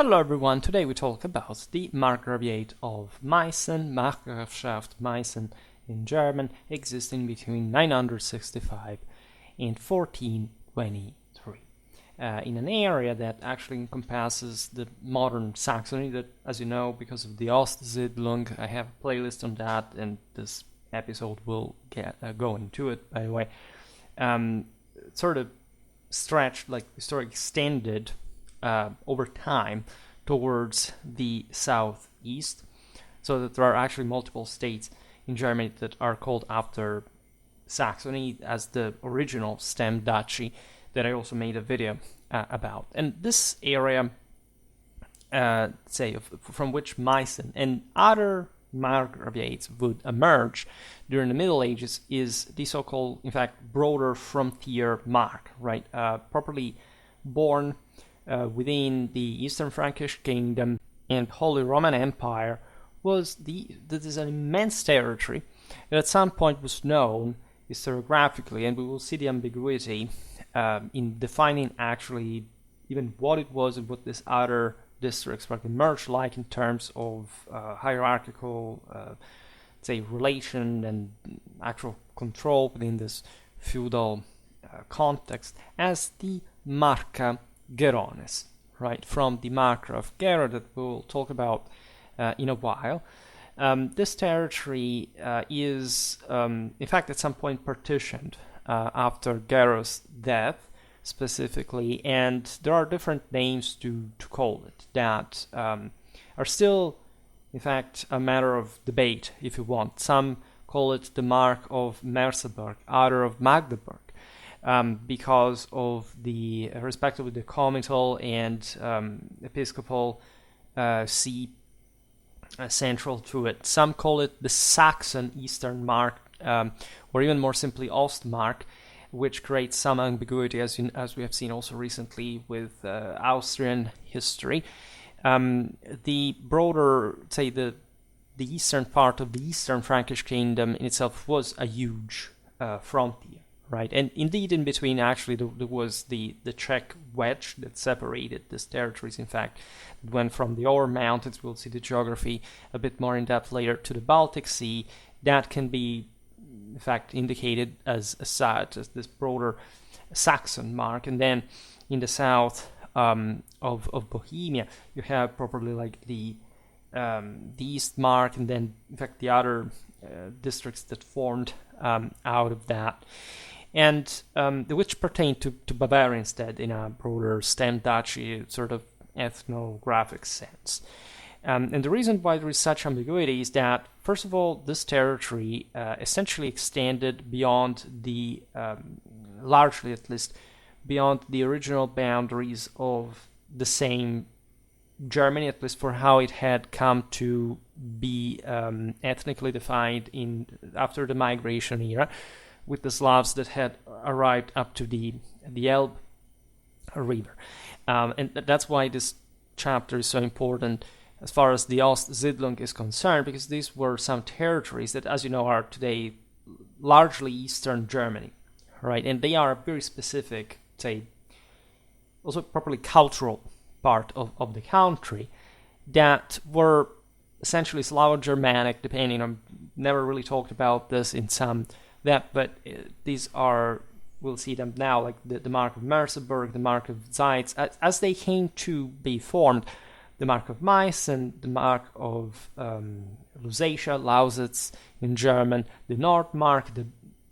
Hello everyone, today we talk about the Margraviate of Meissen, Margraviate of Meissen in German, existing between 965 and 1423, in an area that actually encompasses the modern Saxony that, as you know, because of the Ostsiedlung, I have a playlist on that, and this episode will go into it, by the way, sort of stretched, extended over time towards the southeast, so that there are actually multiple states in Germany that are called after Saxony as the original stem duchy that I also made a video about. And this area, from which Meissen and other margraviates would emerge during the Middle Ages, is the so-called, in fact, broader frontier mark, right? Properly born within the Eastern Frankish Kingdom and Holy Roman Empire, this is an immense territory that at some point was known historiographically, and we will see the ambiguity in defining actually even what it was and what these other districts were emerged like in terms of hierarchical relation and actual control within this feudal context as the Marca Gerones, right, from the Marca of Gero that we'll talk about in a while. This territory is, in fact, at some point partitioned after Gero's death, specifically, and there are different names to call it that are still, in fact, a matter of debate, if you want. Some call it the Mark of Merseburg, other of Magdeburg, because of the respectively the comital and episcopal see central to it. Some call it the Saxon Eastern Mark, or even more simply Ostmark, which creates some ambiguity, as we have seen also recently with Austrian history. The broader, the eastern part of the Eastern Frankish Kingdom in itself was a huge frontier. Right, and indeed, in between, actually, there was the Czech wedge that separated these territories. In fact, it went from the Ore Mountains, we'll see the geography a bit more in depth later, to the Baltic Sea. That can be, in fact, indicated as such, as this broader Saxon mark. And then in the south of Bohemia, you have properly like the East mark, and then, in fact, the other districts that formed out of that. And which pertain to Bavaria instead in a broader stem duchy sort of ethnographic sense. And the reason why there is such ambiguity is that, first of all, this territory essentially extended beyond the, largely at least, beyond the original boundaries of the same Germany, at least for how it had come to be ethnically defined after the migration era, with the Slavs that had arrived up to the Elbe River. And that's why this chapter is so important as far as the Ostsiedlung is concerned, because these were some territories that, as you know, are today largely Eastern Germany, right? And they are a very specific, also properly cultural part of the country that were essentially Slavo-Germanic, depending on, never really talked about this in some depth, but these are, we'll see them now, like the Mark of Merseburg, the Mark of Zeitz, as they came to be formed, the Mark of Meissen, the Mark of Lusatia, Lausitz in German, the Nordmark,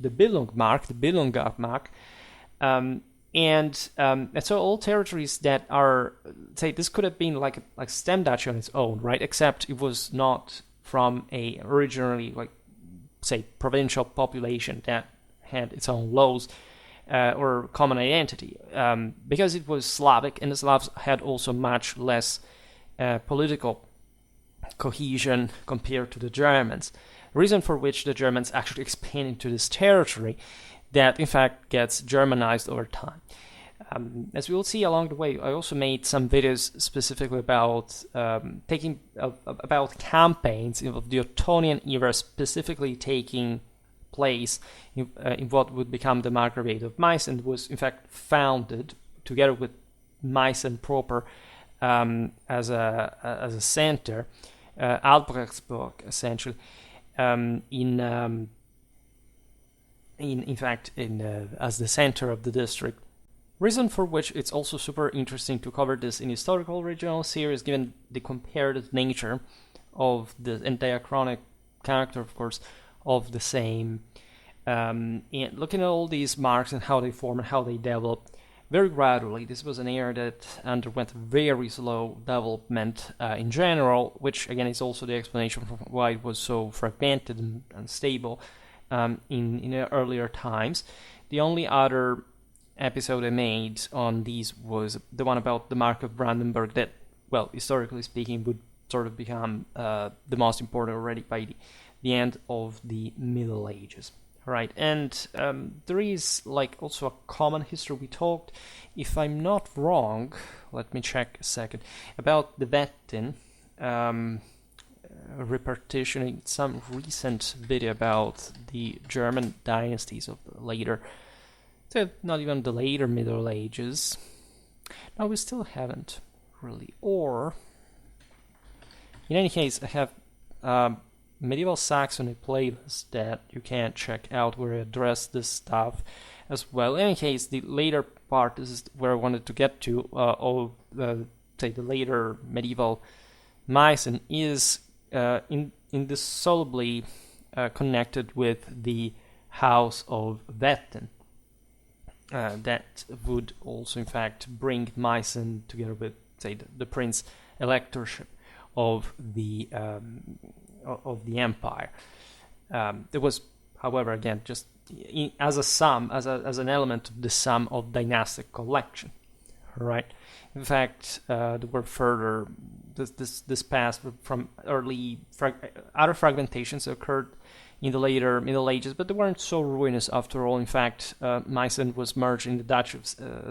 the Billungmark, the Billungarmark, and so all territories that are, this could have been like stem duchy on its own, right? Except it was not from a originally provincial population that had its own laws or common identity, because it was Slavic, and the Slavs had also much less political cohesion compared to the Germans. Reason for which the Germans actually expand into this territory that in fact gets Germanized over time. As we will see along the way, I also made some videos specifically about about campaigns of the Ottonian era, specifically taking place in what would become the Margraviate of Meissen, was in fact founded together with Meissen proper as a center, Albrechtsburg essentially, in fact as the center of the district. Reason for which it's also super interesting to cover this in historical regional series, given the comparative nature of the and diachronic character, of course, of the same. And looking at all these marks and how they form and how they develop very gradually. This was an area that underwent very slow development in general, which again is also the explanation for why it was so fragmented and unstable in earlier times. The only other episode I made on these was the one about the Mark of Brandenburg that, well, historically speaking, would sort of become the most important already by the end of the Middle Ages. Right, and there is like also a common history. We talked, if I'm not wrong, let me check a second, about the Wettin repartitioning some recent video about the German dynasties of the later, so not even the later Middle Ages. No, we still haven't really. Or, in any case, I have medieval Saxony playlist that you can check out where I address this stuff as well. In any case, the later part, this is where I wanted to get to, say the later medieval Meissen is indissolubly connected with the House of Wettin. That would also, in fact, bring Meissen together with, say, the Prince Electorship of the empire. It was, however, again, just as a sum, as an element of the sum of dynastic collection, right? In fact, there were further this passed from early other fragmentations occurred in the later Middle Ages, but they weren't so ruinous after all. In fact, Meissen was merged in the Duchy of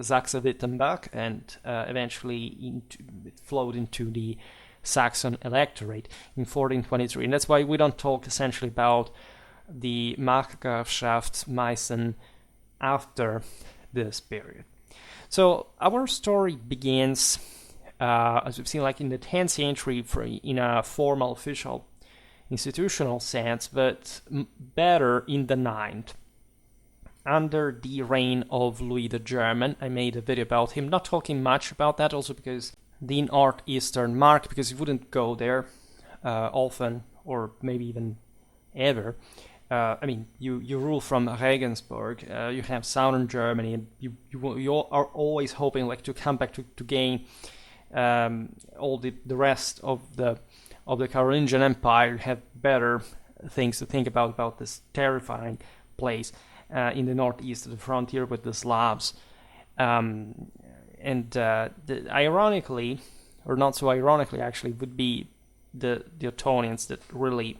Saxe-Wittenberg, and eventually it flowed into the Saxon electorate in 1423, and that's why we don't talk essentially about the Markgrafschaft Meissen after this period. So our story begins, as we've seen, like in the 10th century, in a formal, official, institutional sense, but better in the 9th, under the reign of Louis the German. I made a video about him, not talking much about that, also because the northeastern mark, because you wouldn't go there often, or maybe even ever. I mean, you rule from Regensburg, you have southern Germany, and you are always hoping like to come back to gain all the rest of the Carolingian Empire. You have better things to think about this terrifying place in the northeast of the frontier with the Slavs. Ironically, or not so ironically actually, would be the Ottonians that really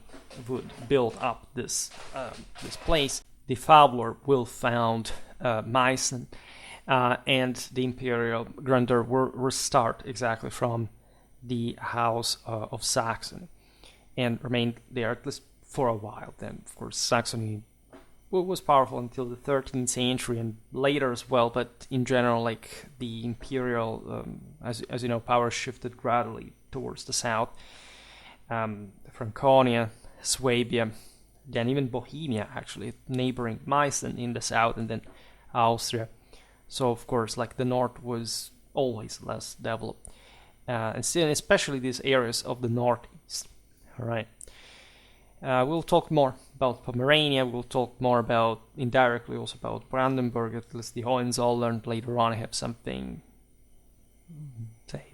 would build up this place. The Fabler will found Meissen, and the imperial grandeur will restart exactly from the House of Saxony, and remained there at least for a while. Then, of course, Saxony was powerful until the 13th century and later as well, but in general, like the imperial, as you know, power shifted gradually towards the south. Franconia, Swabia, then even Bohemia, actually, neighboring Meissen in the south, and then Austria. So, of course, like the north was always less developed. And still, especially these areas of the northeast. All right. We'll talk more about Pomerania. We'll talk more about, indirectly, also about Brandenburg, at least the Hohenzollern. Later on, I have something, say,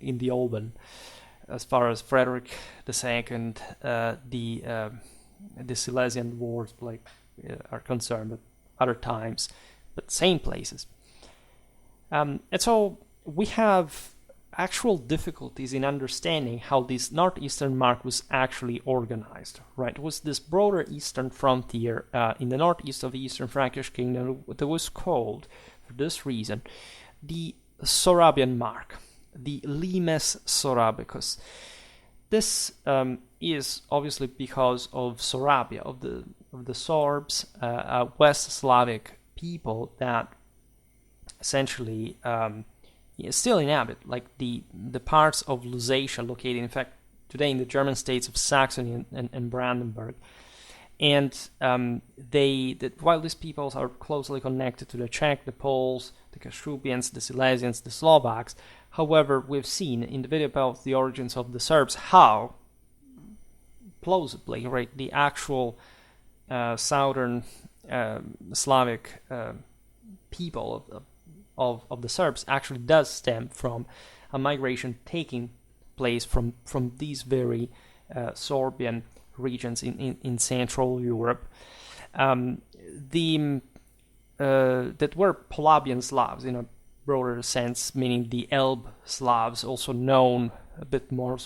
in the Oben. As far as Frederick II, the Silesian Wars are concerned, but other times, but same places. And so we have actual difficulties in understanding how this northeastern mark was actually organized. Right, it was this broader eastern frontier in the northeast of the Eastern Frankish Kingdom that was called, for this reason, the Sorabian mark. The limes Sorabicus. This is obviously because of Sorabia, of the Sorbs, West Slavic people that essentially still inhabit, like the parts of Lusatia located, in fact, today in the German states of Saxony and Brandenburg. And while these peoples are closely connected to the Czech, the Poles, the Kashubians, the Silesians, the Slovaks, however, we've seen in the video about the origins of the Serbs how plausibly, right, the actual southern Slavic people of the Serbs actually does stem from a migration taking place from these very Sorbian regions in Central Europe, that were Polabian Slavs in a broader sense, meaning the Elbe Slavs, also known a bit more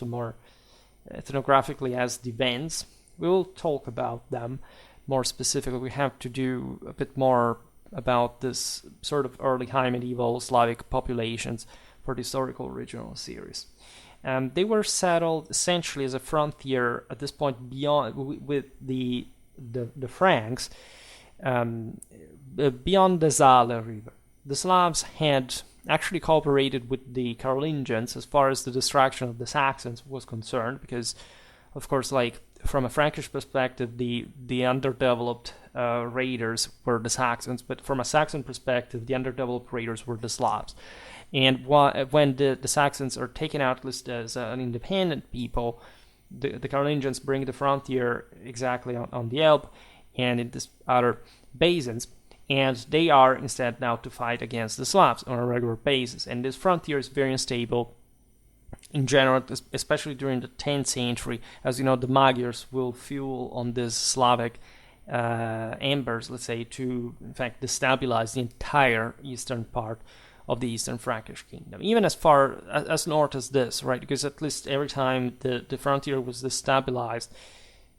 ethnographically as the Vends. We will talk about them more specifically. We have to do a bit more about this sort of early high medieval Slavic populations for the historical original series. They were settled essentially as a frontier at this point beyond with the Franks beyond the Saale River. The Slavs had actually cooperated with the Carolingians as far as the destruction of the Saxons was concerned, because, of course, like from a Frankish perspective, the underdeveloped raiders were the Saxons, but from a Saxon perspective, the underdeveloped raiders were the Slavs. And when the Saxons are taken out at least as an independent people, the Carolingians bring the frontier exactly on the Elbe and in this other basins, and they are instead now to fight against the Slavs on a regular basis. And this frontier is very unstable in general, especially during the 10th century. As you know, the Magyars will fuel on this Slavic embers, let's say, to in fact destabilize the entire eastern part of the Eastern Frankish kingdom, even as far as north as this, right? Because at least every time the frontier was destabilized,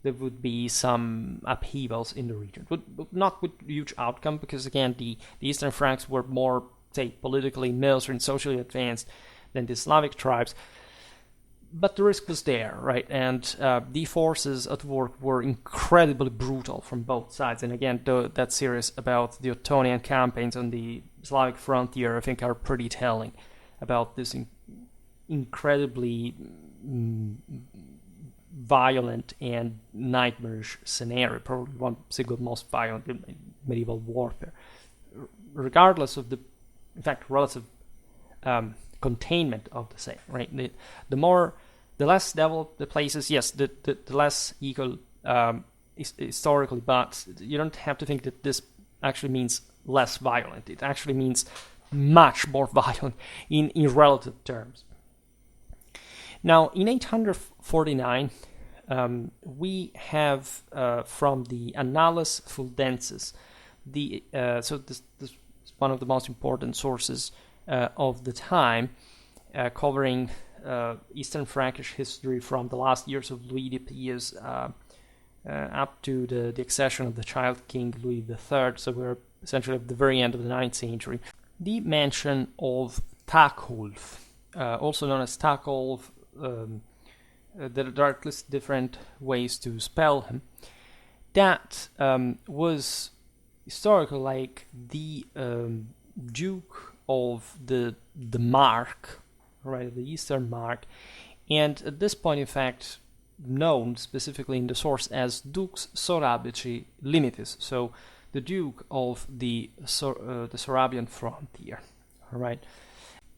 there would be some upheavals in the region, but not with huge outcome, because again, the Eastern Franks were more, say, politically, military, and socially advanced than the Slavic tribes. But the risk was there, right? And the forces at work were incredibly brutal from both sides. And again, that series about the Ottonian campaigns on the Slavic frontier, I think, are pretty telling about this incredibly violent and nightmarish scenario, probably one single most violent in medieval warfare. Regardless of the, in fact, relative containment of the same, right? The less developed the places, yes, the less equal historically, but you don't have to think that this actually means less violent. It actually means much more violent in relative terms. Now, in 849, we have from the Annales Fuldenses, so this is one of the most important sources of the time, covering Eastern Frankish history from the last years of Louis the Pious up to the accession of the child king Louis III, so we're essentially at the very end of the 9th century. The mention of Takulf, also known as Takulf, there are at least different ways to spell him, that was historically like the Duke of the Mark, right, the Eastern Mark, and at this point, in fact, known specifically in the source as Dux Sorabici Limitis, so the Duke of the Sorabian frontier, all right.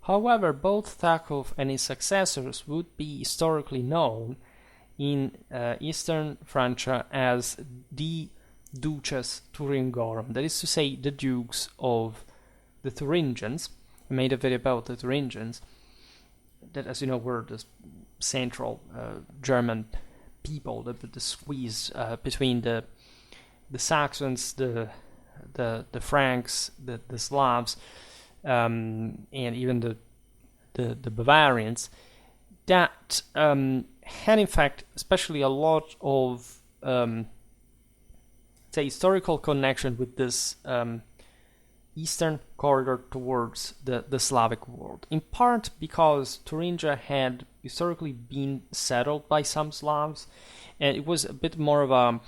However, both Takulf and his successors would be historically known in Eastern Francia as the Duces Thuringorum, that is to say, the Dukes of the Thuringians. I made a video about the Thuringians, that, as you know, were the central German people, the squeeze between the Saxons, the Franks, the Slavs, and even the Bavarians, that had in fact especially a lot of say historical connection with this eastern corridor towards the Slavic world, in part because Thuringia had historically been settled by some Slavs, and it was a bit more of a,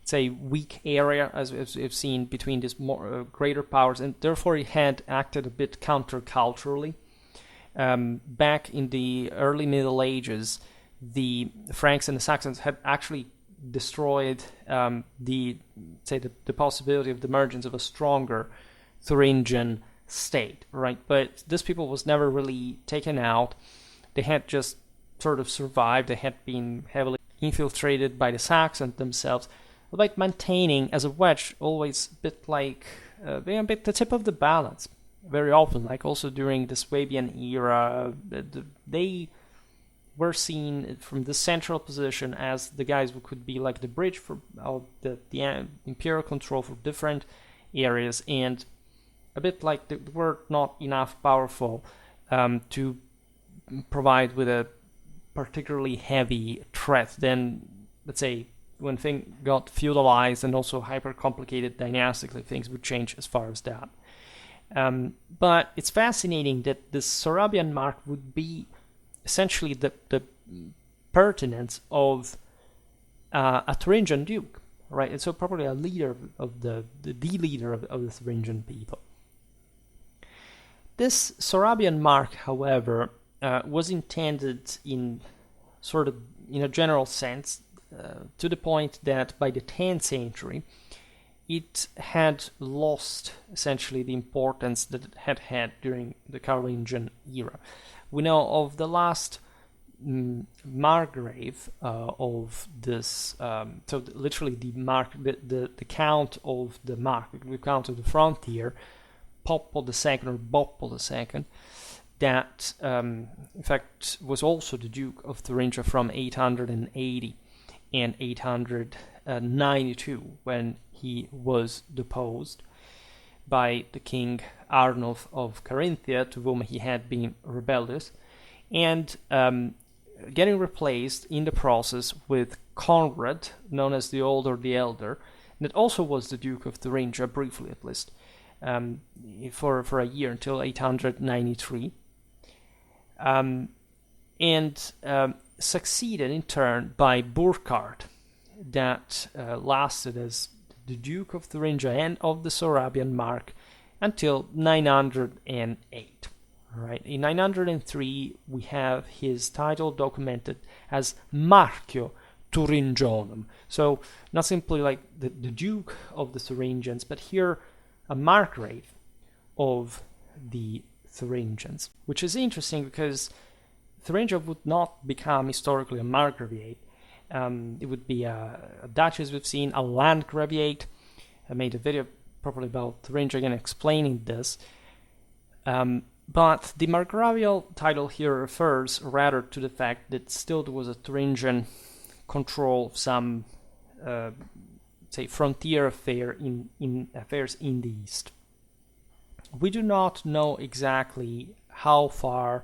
say, weak area, as we've seen, between these more greater powers, and therefore it had acted a bit counterculturally. Back in the early Middle Ages, the Franks and the Saxons had actually destroyed the possibility of the emergence of a stronger Thuringian state, right? But this people was never really taken out. They had just sort of survived. They had been heavily infiltrated by the Saxons themselves, but maintaining as a wedge always a bit like being a bit the tip of the balance. Very often, like also during the Swabian era, they were seen from the central position as the guys who could be like the bridge for the imperial control for different areas, and a bit like they were not enough powerful to provide with a particularly heavy threat. Then, let's say, when things got feudalized and also hyper-complicated dynastically, things would change as far as that. But it's fascinating that the Sorabian mark would be essentially the pertinence of a Thuringian duke, right? And so probably a leader of the leader of the Thuringian people. This Sorabian mark, however, was intended in a general sense, to the point that by the 10th century, it had lost essentially the importance that it had had during the Carolingian era. We know of the last Margrave of this, so literally the count of the mark, the count of the frontier, Poppo II or Boppo II, that in fact was also the Duke of Thuringia from 880 and 892 when he was deposed by the king Arnulf of Carinthia, to whom he had been rebellious, and getting replaced in the process with Conrad, known as the Old or the Elder, that also was the Duke of Thuringia, briefly at least, for a year until 893, and succeeded in turn by Burkhard, that lasted as the Duke of Thuringia and of the Sorabian mark until 908. Right. In 903, we have his title documented as Marchio Thuringianum. So not simply like the Duke of the Thuringians, but here a Margrave of the Thuringians, which is interesting because Thuringia would not become historically a Margraviate. It would be a duchy, we've seen, a Landgraviate. I made a video probably about Thuringia again explaining this. But the Margravial title here refers rather to the fact that still there was a Thuringian control of some, say, frontier affairs in the east. We do not know exactly how far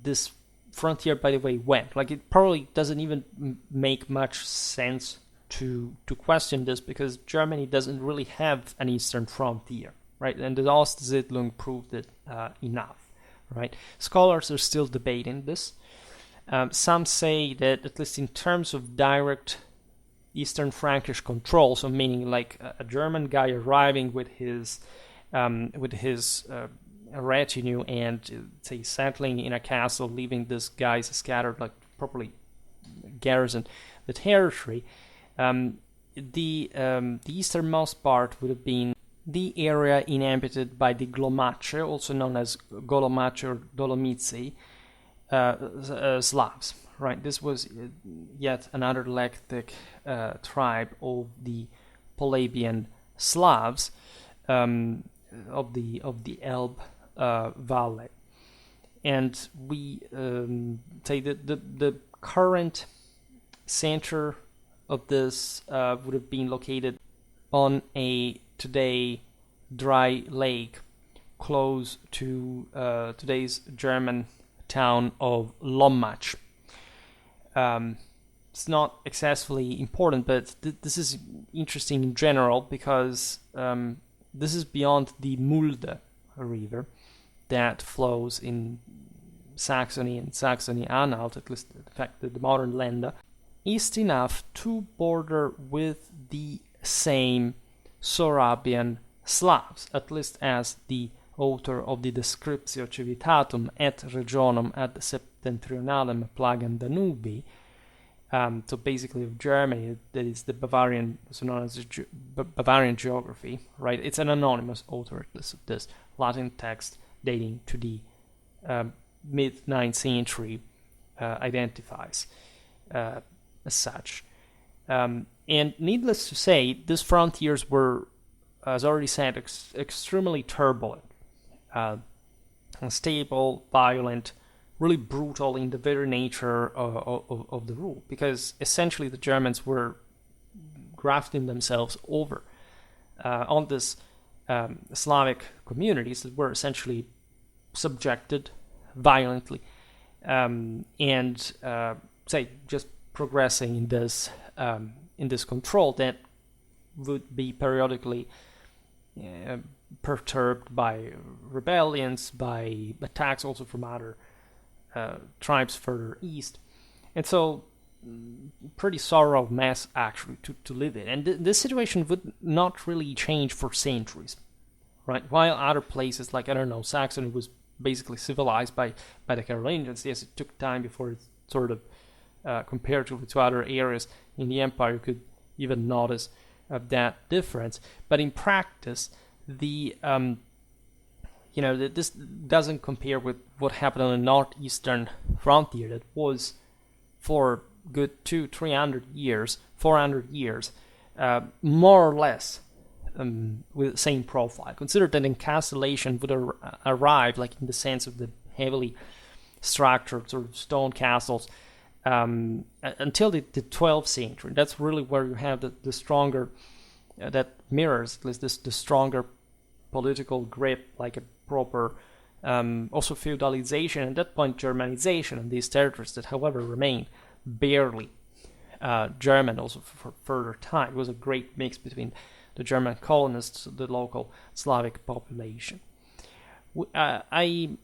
this frontier, by the way, went. Like, it probably doesn't even make much sense to question this, because Germany doesn't really have an eastern frontier, right? And the Ostsiedlung proved it enough, right? Scholars are still debating this. Some say that, at least in terms of direct Eastern Frankish control, so meaning like a German guy arriving with his retinue and say settling in a castle, leaving these guys scattered, like properly garrison the territory. The easternmost part would have been the area inhabited by the Glomache, also known as Golomache or Dolomici, Slavs. Right, this was yet another Lactic tribe of the Polabian Slavs of the Elbe Valley, and we say that the current center of this would have been located on a today dry lake close to today's German town of Lommach. It's not excessively important, but this is interesting in general because this is beyond the Mulde river that flows in Saxony and Saxony-Anhalt, at least in fact the modern Länder. east enough to border with the same Sorabian Slavs, at least as the author of the Descriptio Civitatum et Regionum ad Septentrionalem Plagam Danubi, so basically of Germany, that is the Bavarian, so known as Bavarian geography, right? It's an anonymous author, this Latin text dating to the mid-9th century identifies as such. And needless to say, these frontiers were, as already said, extremely turbulent, unstable, violent, really brutal in the very nature of the rule, because essentially the Germans were grafting themselves over on this Slavic communities that were essentially subjected violently, and say just progressing in this control that would be periodically perturbed by rebellions, by attacks also from other tribes further east, and so pretty sorrow mess actually to live in. And this situation would not really change for centuries, right? While other places like, I don't know, Saxony was basically civilized by the Carolingians. Yes, it took time before it sort of comparatively to other areas in the empire you could even notice that difference. But in practice, this doesn't compare with what happened on the northeastern frontier that was for good 200-300 years, 400 years, more or less with the same profile. Consider that encapsulation would arrive, like in the sense of the heavily structured sort of stone castles, until the 12th century. That's really where you have the stronger, that mirrors at least the stronger political grip, like a proper, also feudalization, at that point Germanization in these territories that, however, remained barely German also for further time. It was a great mix between the German colonists, the local Slavic population. I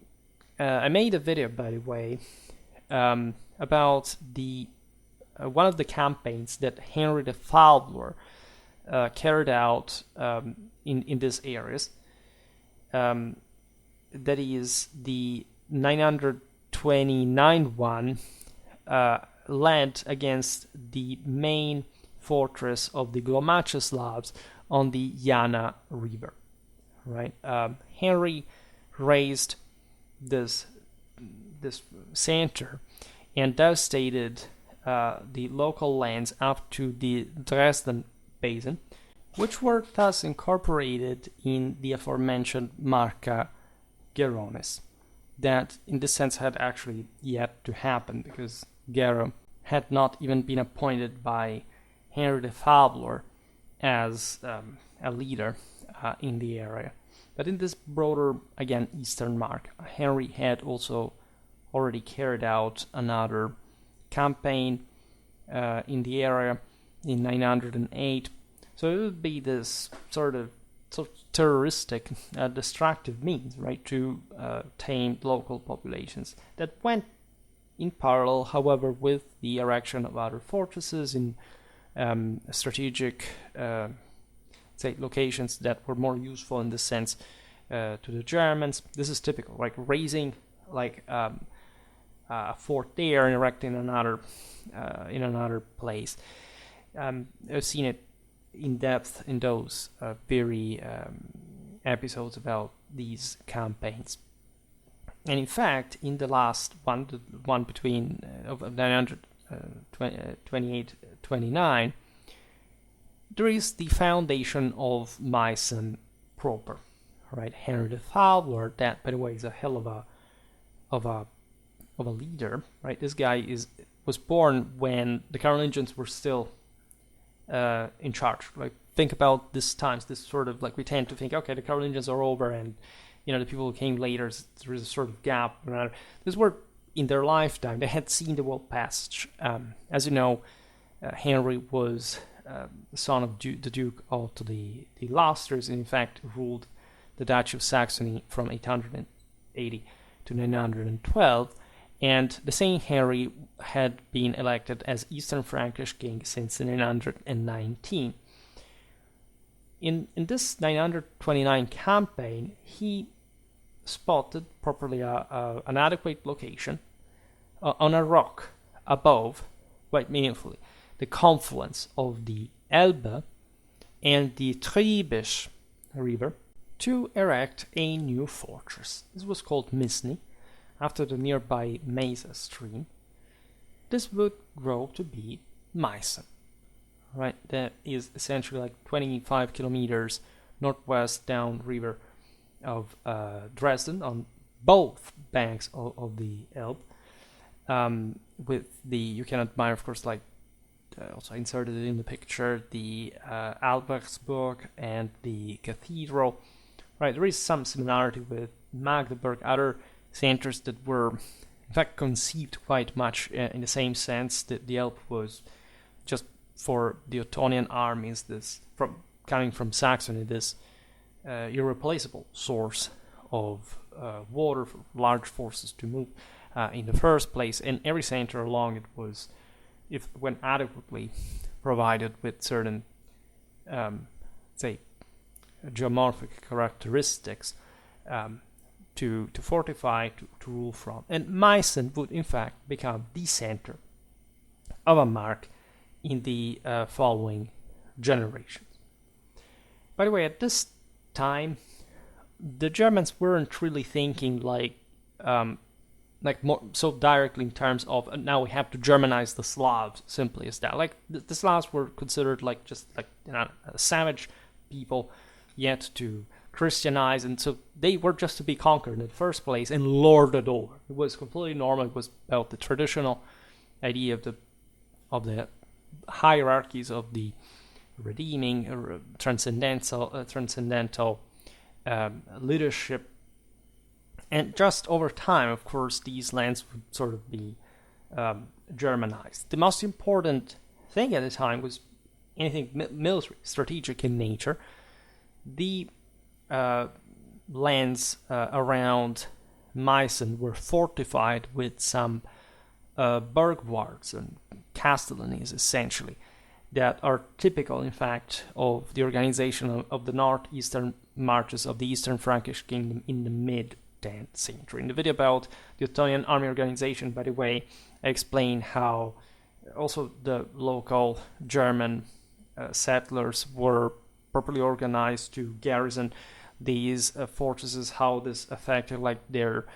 made a video, by the way, about the one of the campaigns that Henry the Fowler carried out in these areas. That is the 929 one, led against the main fortress of the Glomacha Slavs on the Yana River. Right, Henry raised this center and devastated the local lands up to the Dresden Basin, which were thus incorporated in the aforementioned Marca Gerones, that in this sense had actually yet to happen, because Gero had not even been appointed by Henry the Fowler as a leader in the area. But in this broader, again, Eastern Mark, Henry had also already carried out another campaign in the area in 908. So it would be this sort of terroristic, destructive means, right, to tame local populations that went in parallel, however, with the erection of other fortresses in strategic, say, locations that were more useful in this sense to the Germans. This is typical, like raising like a fort there and erecting another in another place. I've seen it in depth in those very episodes about these campaigns. And in fact, in the last one, the one between of 928-29, there is the foundation of Meissen proper, right? Henry the Fowler, that, by the way, is a hell of a leader, right? This guy was born when the Carolingians were still in charge. Like, think about this times, this sort of, like, we tend to think, okay, the Carolingians are over, and the people who came later, there is a sort of gap. These were in their lifetime. They had seen the world passage. As you know, Henry was the son of the Duke of the Leicesters, and in fact ruled the Duchy of Saxony from 880 to 912. and the Saint Henry had been elected as Eastern Frankish king since 919. In this 929 campaign, he spotted properly an adequate location on a rock above, quite meaningfully, the confluence of the Elbe and the Triebisch river to erect a new fortress. This was called Misny, after the nearby Mesa stream. This would grow to be Meissen, right? That is essentially like 25 kilometers northwest downriver of Dresden on both banks of the Elbe. With the, you can admire, of course, like also inserted in the picture, the Albersburg and the cathedral. Right, there is some similarity with Magdeburg, other centers that were in fact conceived quite much in the same sense. That the Elbe was just for the Ottonian armies, this coming from Saxony, this irreplaceable source of water for large forces to move in the first place, and every center along it was, when adequately provided with certain, say, geomorphic characteristics to fortify, to rule from. And Meissen would in fact become the center of a mark in the following generations. By the way, at this time, the Germans weren't really thinking like more so directly in terms of now we have to Germanize the Slavs, simply as that. Like the Slavs were considered like just like a savage people yet to Christianize, and so they were just to be conquered in the first place and lorded over. It was completely normal. It was about the traditional idea of the hierarchies of the redeeming, transcendental leadership. And just over time, of course, these lands would sort of be Germanized. The most important thing at the time was anything military, strategic in nature. The lands around Meissen were fortified with some burgwards and castellanies, essentially, that are typical, in fact, of the organization of the northeastern marches of the Eastern Frankish Kingdom in the mid-10th century. In the video about the Ottonian army organization, by the way, I explain how also the local German settlers were properly organized to garrison these fortresses, how this affected like their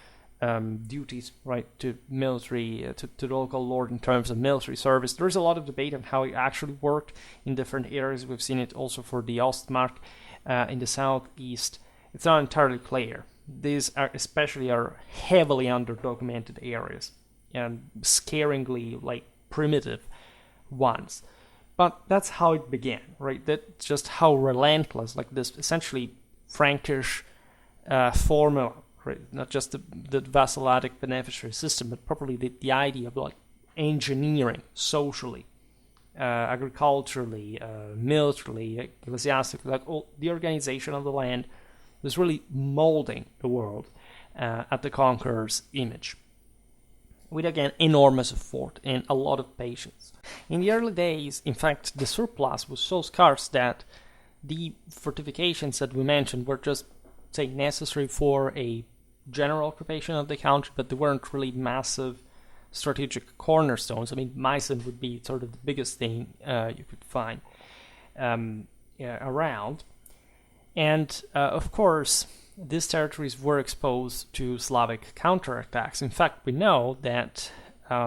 duties, right, to military, to the local lord in terms of military service. There is a lot of debate on how it actually worked in different areas. We've seen it also for the Ostmark in the southeast. It's not entirely clear. These are especially heavily underdocumented areas and scaringly like primitive ones. But that's how it began, right? That's just how relentless, like this essentially Frankish formula, right? Not just the vassalatic beneficiary system, but properly the idea of like engineering socially, agriculturally, militarily, ecclesiastically, like all the organization of the land was really molding the world at the conqueror's image, with again enormous effort and a lot of patience. In the early days, in fact, the surplus was so scarce that the fortifications that we mentioned were just, say, necessary for a general occupation of the country, but they weren't really massive strategic cornerstones. I mean, Meissen would be sort of the biggest thing you could find around. And, of course, these territories were exposed to Slavic counterattacks. In fact, we know that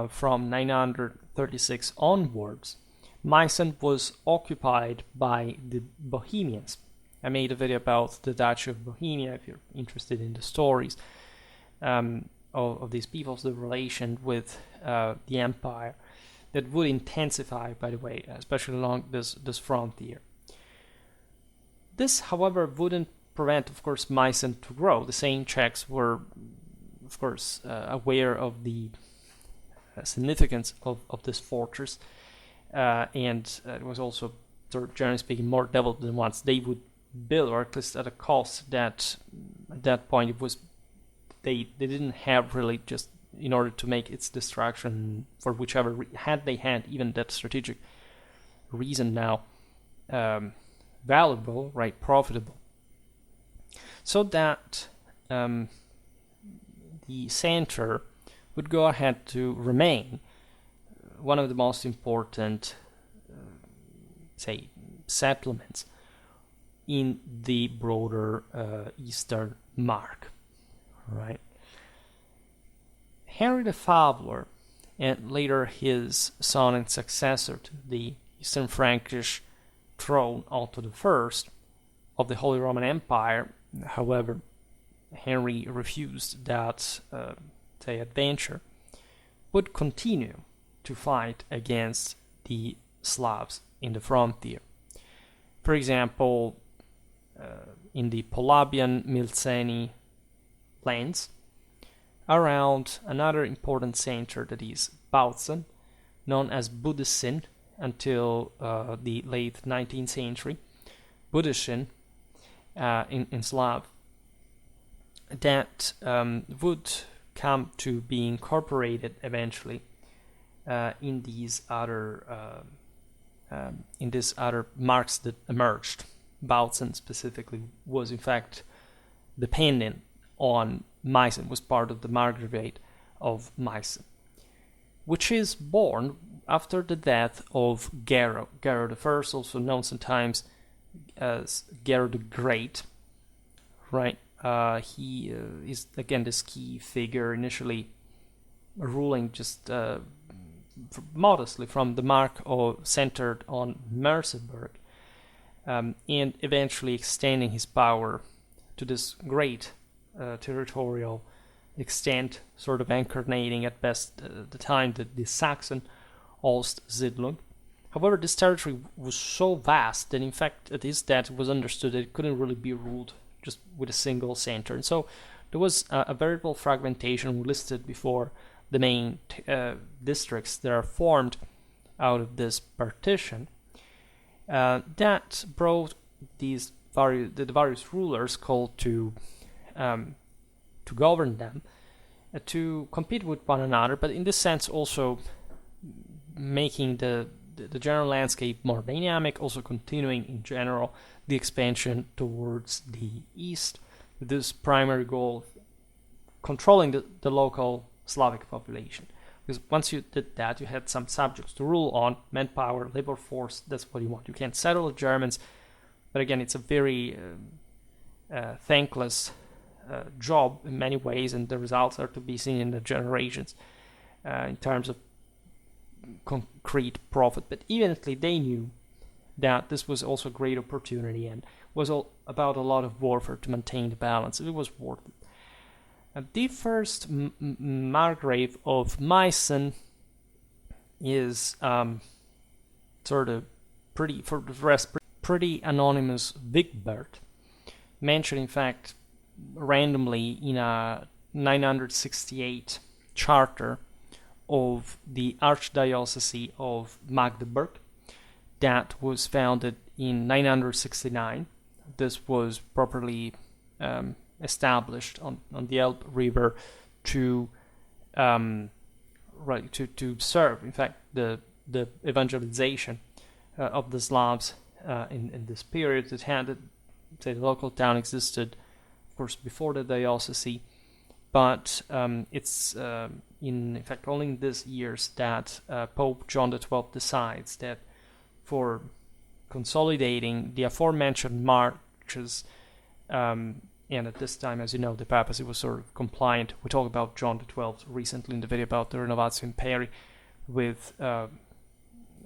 from 936 onwards, Meissen was occupied by the Bohemians. I made a video about the Duchy of Bohemia, if you're interested in the stories of these peoples, the relation with the empire that would intensify, by the way, especially along this frontier. This, however, wouldn't prevent, of course, Meissen to grow. The same Czechs were, of course, aware of the significance of this fortress, and it was also, generally speaking, more developed than once they would build, or at least at a cost that at that point it was they didn't have really just in order to make its destruction, for whichever had they had even that strategic reason now, valuable, right, profitable, so that the center would go ahead to remain one of the most important, say, settlements in the broader Eastern Mark, right? Henry the Fowler, and later his son and successor to the Eastern Frankish throne, Otto I of the Holy Roman Empire, however, Henry refused that adventure, would continue to fight against the Slavs in the frontier. For example, in the Polabian Milceni lands, around another important center that is Bautzen, known as Budissin until the late 19th century, Budishin in Slav, that would come to be incorporated eventually in these other marks that emerged. Bautzen specifically was in fact dependent on Meissen, was part of the Margraviate of Meissen, which is born after the death of Gero the First, also known sometimes as Gero the Great, right? He is again this key figure, initially ruling just modestly from the Mark centered on Merseburg, and eventually extending his power to this great territorial extent, sort of incarnating at best the time the Saxon Ostsiedlung. However, this territory was so vast that in fact at his death it was understood that it couldn't really be ruled just with a single center. And so there was a veritable fragmentation. We listed before the main districts that are formed out of this partition that brought these various rulers called to govern them, to compete with one another, but in this sense also making the general landscape more dynamic, also continuing in general the expansion towards the east, with this primary goal of controlling the local Slavic population. Because once you did that, you had some subjects to rule on, manpower, labor force, that's what you want. You can't settle the Germans, but again, it's a very thankless job in many ways, and the results are to be seen in the generations in terms of concrete profit. But evidently they knew that this was also a great opportunity and was all about a lot of warfare to maintain the balance. It was worth it. The first Margrave of Meissen is sort of pretty, for the rest, pretty anonymous Wigbert, mentioned in fact randomly in a 968 charter of the Archdiocese of Magdeburg that was founded in 969. This was properly established on the Elbe River to serve, in fact, the evangelization of the Slavs in this period. It had, say, the local town existed, of course, before the diocese, but it's in fact only in these years that Pope John XII decides that for consolidating the aforementioned marches, and at this time, as you know, the papacy was sort of compliant. We talked about John XII recently in the video about the Renovatio Imperii with the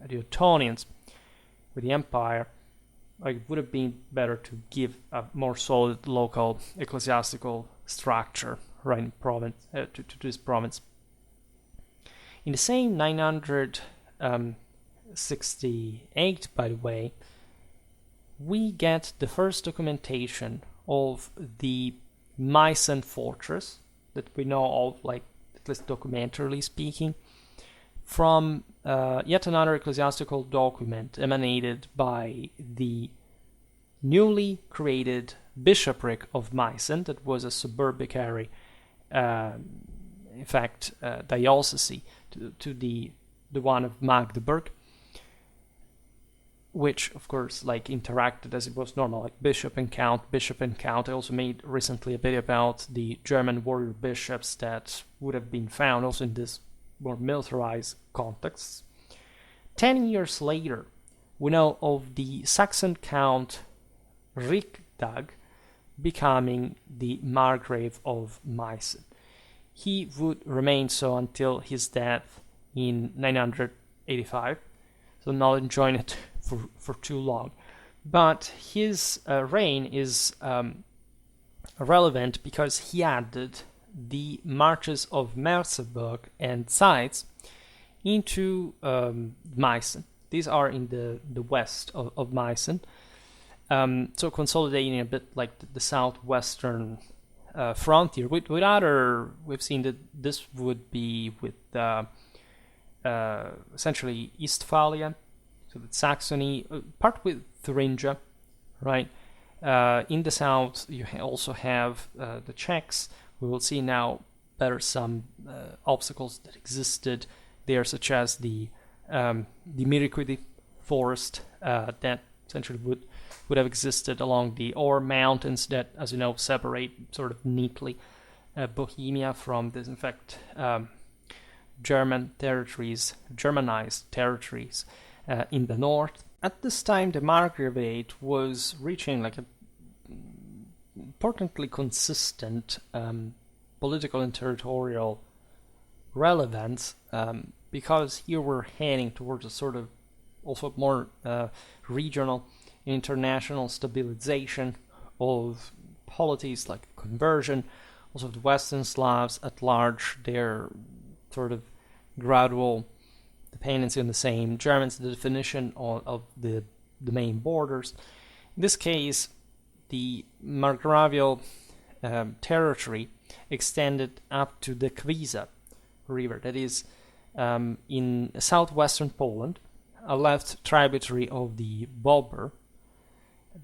Ottonians, with the empire. Like, it would have been better to give a more solid local ecclesiastical structure, right, in province, to this province. In the same 968, by the way, we get the first documentation of the Meissen fortress that we know of, like, at least documentarily speaking, from yet another ecclesiastical document emanated by the newly created bishopric of Meissen, that was a suburbicary, in fact, diocese to the one of Magdeburg, which of course like interacted as it was normal, like bishop and count. I also made recently a video about the German warrior bishops that would have been found also in this more militarized context. 10 years later, we know of the Saxon count Richtag becoming the Margrave of Meissen. He would remain so until his death in 985, so not enjoying it for too long. But his reign is relevant because he added the marches of Merseburg and Zeitz into Meissen. These are in the west of Meissen, so consolidating a bit like the southwestern frontier. With other, we've seen that this would be with essentially Eastphalia, so with Saxony, part with Thuringia, right? In the south, you also have the Czechs. We will see now better some obstacles that existed there, such as the Miriquidi forest that essentially would have existed along the Ore Mountains that, as you know, separate sort of neatly Bohemia from this, in fact, Germanized territories in the north. At this time, the Margraviate was reaching like a importantly consistent political and territorial relevance, because here we're heading towards a sort of also more regional international stabilization of polities like conversion, also the Western Slavs at large, their sort of gradual dependency on the same Germans, the definition of the main borders. In this case, the Margravial territory extended up to the Kwisa River, that is in southwestern Poland, a left tributary of the Bober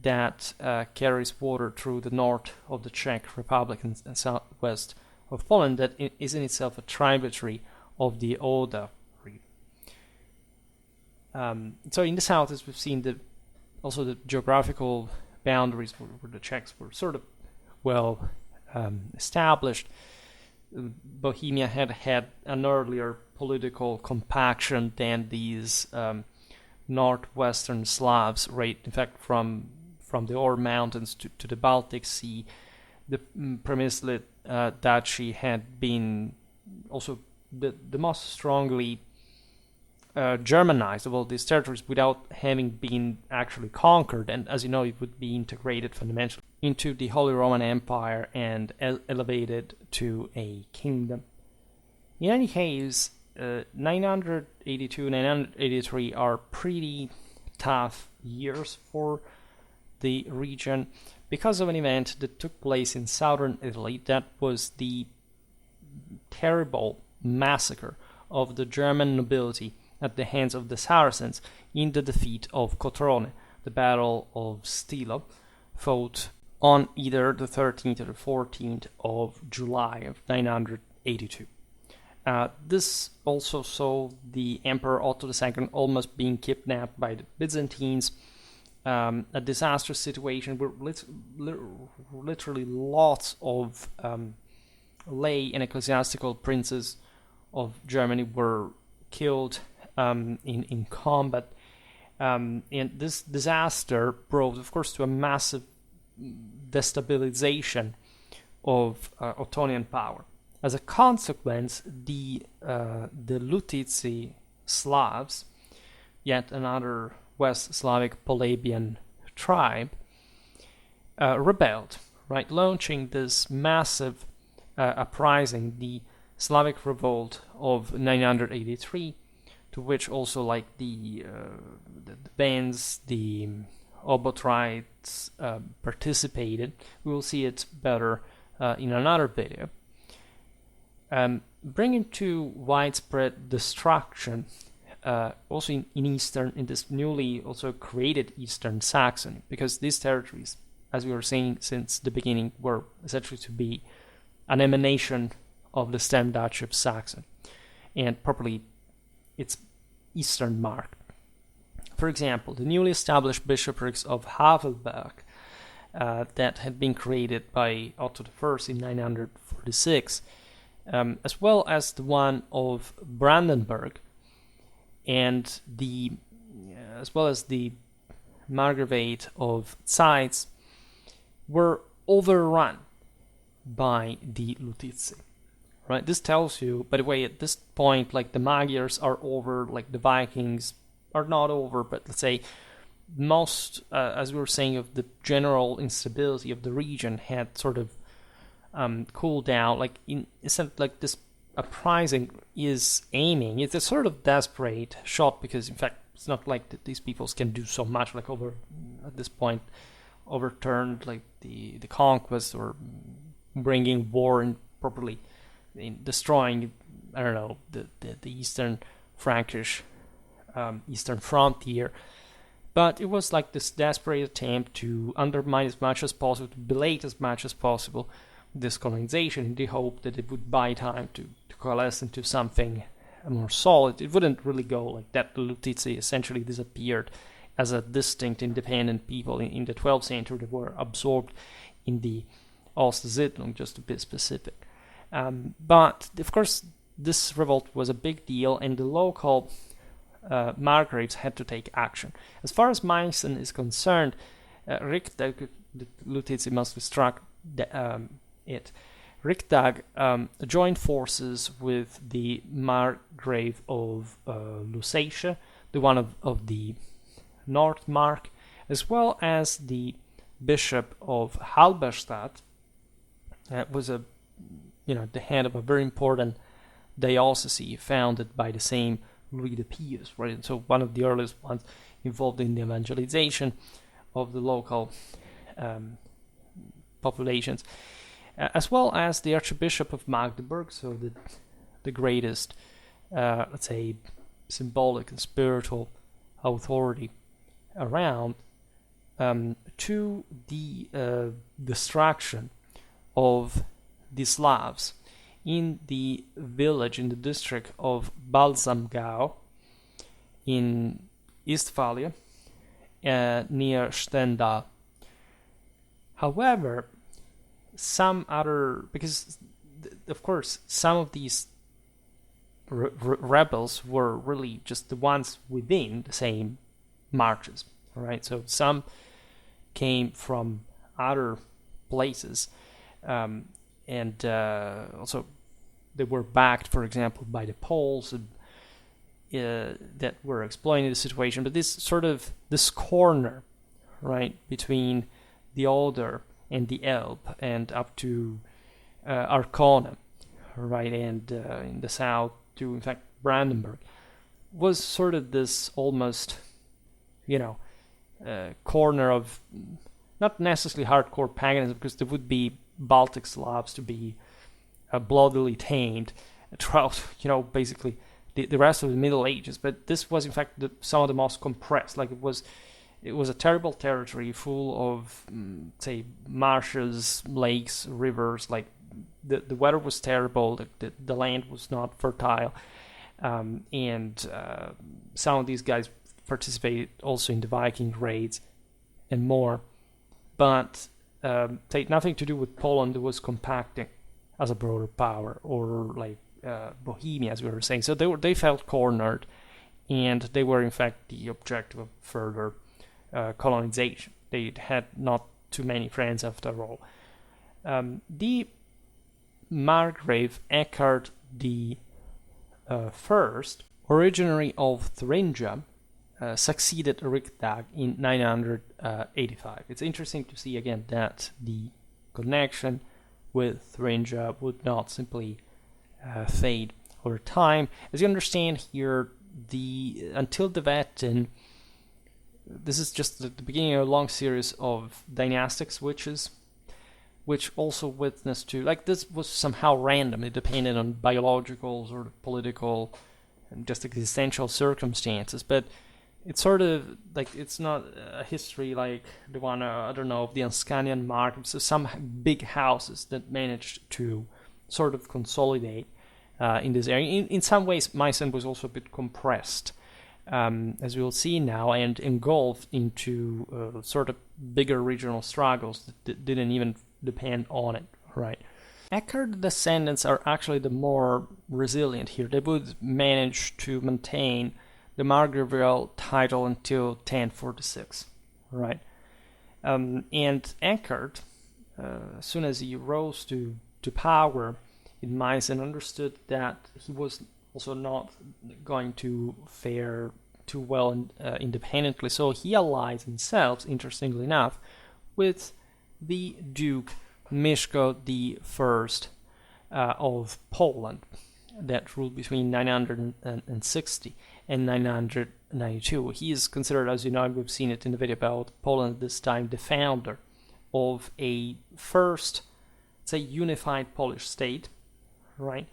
that carries water through the north of the Czech Republic and southwest of Poland, that is in itself a tributary of the Oder River. So in the south, as we've seen, also the geographical boundaries where the Czechs were sort of well established. Bohemia had an earlier political compaction than these northwestern Slavs, right? In fact, from the Ore Mountains to the Baltic Sea, the Przemysl Duchy had been also the most strongly Germanized of all these territories without having been actually conquered, and as you know, it would be integrated fundamentally into the Holy Roman Empire and elevated to a kingdom. In any case, 982, 983 are pretty tough years for the region because of an event that took place in southern Italy. That was the terrible massacre of the German nobility at the hands of the Saracens in the defeat of Cotrone, the Battle of Stilo, fought on either the 13th or the 14th of July of 982. This also saw the Emperor Otto II almost being kidnapped by the Byzantines, a disastrous situation where literally lots of lay and ecclesiastical princes of Germany were killed in combat. And this disaster brought, of course, to a massive destabilization of Ottonian power. As a consequence, the Lutici Slavs, yet another West Slavic Polabian tribe, rebelled, right, launching this massive uprising, the Slavic revolt of 983, to which also like the bands, the Obotrites participated. We will see it better in another video. Bringing to widespread destruction also in this newly also created Eastern Saxony, because these territories, as we were saying since the beginning, were essentially to be an emanation of the stem Duchy of Saxony, and properly its eastern mark. For example, the newly established bishoprics of Havelberg that had been created by Otto I in 946, as well as the one of Brandenburg, and as well as the Margraviate of Zeitz, were overrun by the Lutitsi. Right? This tells you, by the way, at this point, like the Magyars are over, like the Vikings are not over, but let's say most, as we were saying, of the general instability of the region had sort of cooled down. Like in a sense, like this uprising is aiming. It's a sort of desperate shot because, in fact, it's not like that these peoples can do so much. Like at this point, overturned like the conquest or bringing war and properly in destroying, I don't know, the eastern Frankish eastern frontier. But it was like this desperate attempt to undermine as much as possible, to belate as much as possible this colonization in the hope that it would buy time to coalesce into something more solid. It wouldn't really go like that. The Lutitsi essentially disappeared as a distinct independent people in the 12th century that were absorbed in the Ostsiedlung, just to be specific. But of course, this revolt was a big deal, and the local margraves had to take action. As far as Meissen is concerned, Richtag, the Lutitsi must have struck it. Richtag joined forces with the Margrave of Lusatia, the one of the North Mark, as well as the Bishop of Halberstadt. Was the head of a very important diocese founded by the same Louis the Pious, right? And so one of the earliest ones involved in the evangelization of the local populations, as well as the Archbishop of Magdeburg, so the greatest, let's say, symbolic and spiritual authority around, to the destruction of the Slavs in the village, in the district of Balsamgau in Eastphalia, near Stendal. However, because of course some of these rebels were really just the ones within the same marches, right? So some came from other places, and also they were backed, for example, by the Poles that were exploiting the situation. But this corner, right, between the Oder and the Elbe and up to Arkona, right, and in the south to, in fact, Brandenburg, was sort of this almost, corner of not necessarily hardcore paganism, because there would be Baltic Slavs to be bloodily tamed throughout, basically the rest of the Middle Ages. But this was, in fact, some of the most compressed. Like it was a terrible territory full of, say, marshes, lakes, rivers. Like the weather was terrible. The land was not fertile, and some of these guys participated also in the Viking raids and more. But nothing to do with Poland. It was compacting as a broader power, or like Bohemia, as we were saying. So they felt cornered, and they were in fact the objective of further colonization. They had not too many friends after all. The Margrave Eckhard the First, originary of Thuringia, succeeded Richtag in 985. It's interesting to see again that the connection with Thuringia would not simply fade over time. As you understand here, until the Wettin, this is just the beginning of a long series of dynastic switches, which also witnessed to, like, this was somehow random. It depended on biological, sort of political, and just existential circumstances. But it's sort of like, it's not a history like the one, I don't know, of the Anscanian mark. So some big houses that managed to sort of consolidate in this area. In some ways, Meissen was also a bit compressed, as we will see now, and engulfed into sort of bigger regional struggles that didn't even depend on it, right? Eckhard descendants are actually the more resilient here. They would manage to maintain the Margraviate title until 1046, right? And Eckhard, as soon as he rose to power in Meissen, understood that he was also not going to fare too well independently, so he allied himself, interestingly enough, with the Duke Mieszko I of Poland, that ruled between 960 and 992. He is considered, as you know, we've seen it in the video about Poland this time, the founder of a first, say, unified Polish state, right?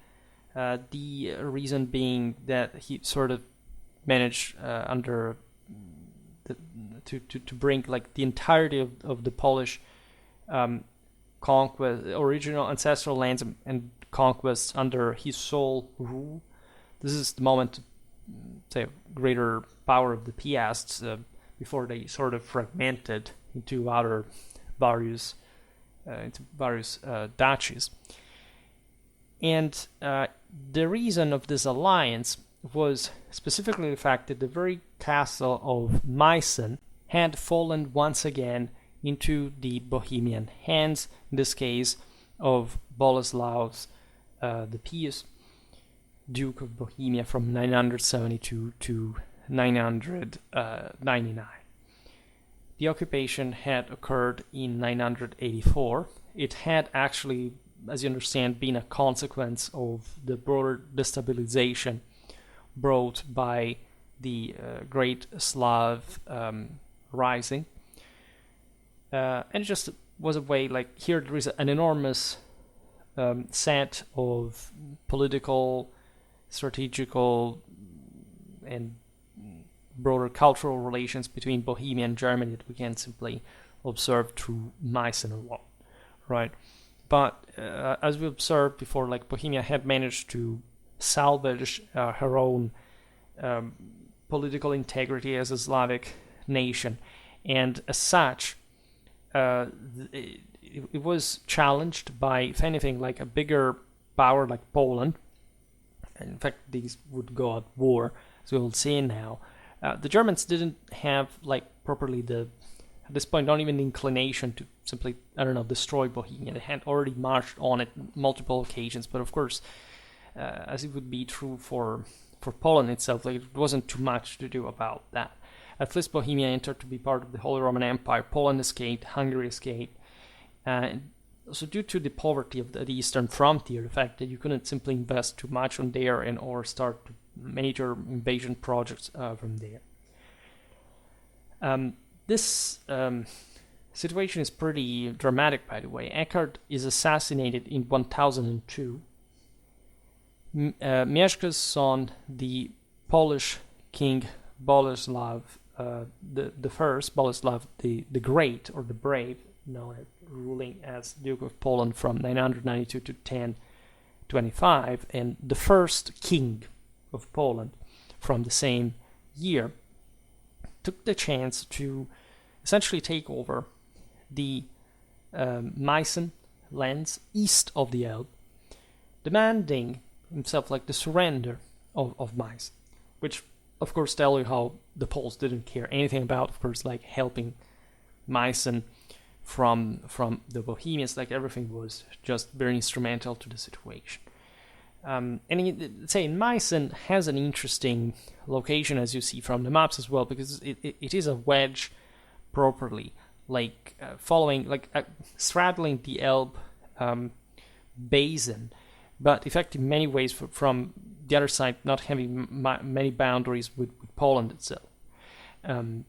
The reason being that he sort of managed to bring like the entirety of the Polish conquest, original ancestral lands and conquests under his sole rule. This is the moment to say greater power of the Piasts before they sort of fragmented into various duchies. And the reason of this alliance was specifically the fact that the very castle of Meissen had fallen once again into the Bohemian hands, in this case of Boleslaus the Pious, Duke of Bohemia, from 972 to 999. The occupation had occurred in 984. It had actually, as you understand, been a consequence of the broader destabilization brought by the Great Slav Rising. And it just was a way, like, here there is an enormous set of political, strategical, and broader cultural relations between Bohemia and Germany that we can simply observe through Meissen alone, right? But as we observed before, like, Bohemia had managed to salvage her own political integrity as a Slavic nation, and as such, it was challenged by, if anything, like a bigger power like Poland. In fact, these would go at war, as we will see now. The Germans didn't have, like, properly at this point, not even the inclination to simply, destroy Bohemia. They had already marched on it multiple occasions, but of course, as it would be true for Poland itself, like, it wasn't too much to do about that. At least Bohemia entered to be part of the Holy Roman Empire. Poland escaped, Hungary escaped. So due to the poverty of the eastern frontier, the fact that you couldn't simply invest too much on there or start major invasion projects from there. This situation is pretty dramatic, by the way. Eckhard is assassinated in 1002. Mieszko's son, the Polish king Boleslav the first, Boleslav the Great, or the Brave, ruling as Duke of Poland from 992 to 1025, and the first king of Poland from the same year, took the chance to essentially take over the Meissen lands east of the Elbe, demanding himself like the surrender of Meissen, which of course tell you how the Poles didn't care anything about, of course, like helping Meissen from the Bohemians. Like, everything was just very instrumental to the situation. And Meissen has an interesting location, as you see from the maps as well, because it is a wedge properly, like straddling the Elbe basin, but in fact in many ways from the other side not having many boundaries with Poland itself.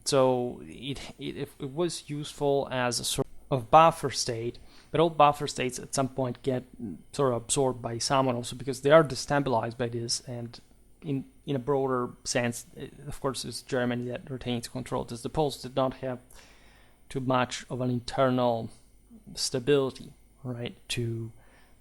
So it was useful as a sort of buffer state, but all buffer states at some point get sort of absorbed by someone also, because they are destabilized by this, and in a broader sense, of course, it's Germany that retains control. The Poles did not have too much of an internal stability, right, to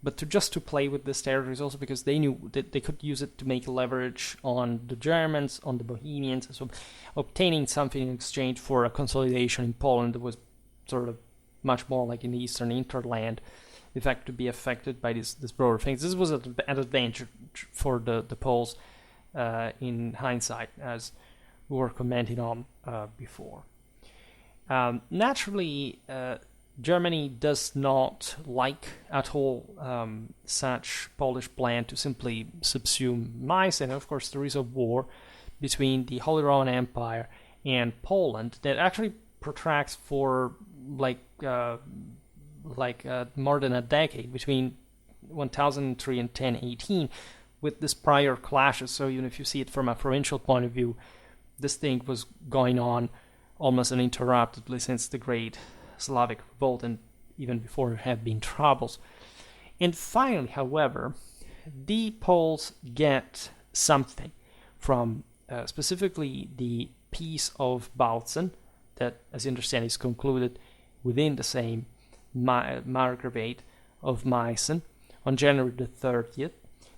but to play with this territories, also because they knew that they could use it to make leverage on the Germans, on the Bohemians, so obtaining something in exchange for a consolidation in Poland that was sort of much more like in the Eastern Interland, in fact, to be affected by this broader things. This was an advantage for the Poles in hindsight, as we were commenting on before. Naturally, Germany does not like at all such Polish plan to simply subsume Meissen. Of course, there is a war between the Holy Roman Empire and Poland that actually protracts for more than a decade, between 1003 and 1018, with this prior clashes. So even if you see it from a provincial point of view, this thing was going on almost uninterruptedly since the Great Slavic revolt, and even before there had been troubles. And finally, however, the Poles get something from specifically the Peace of Bautzen, that, as you understand, is concluded within the same Margraviate of Meissen on January the 30th,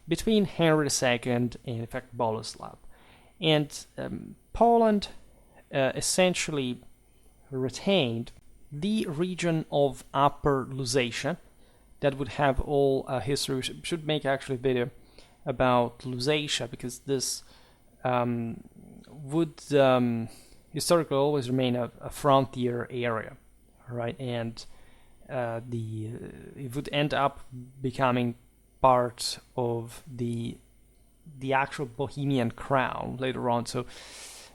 between Henry II and, in fact, Boleslav. And Poland essentially retained the region of Upper Lusatia that would have all history. We should make actually a video about Lusatia, because this would historically always remain a frontier area, right? And it would end up becoming part of the actual Bohemian crown later on. So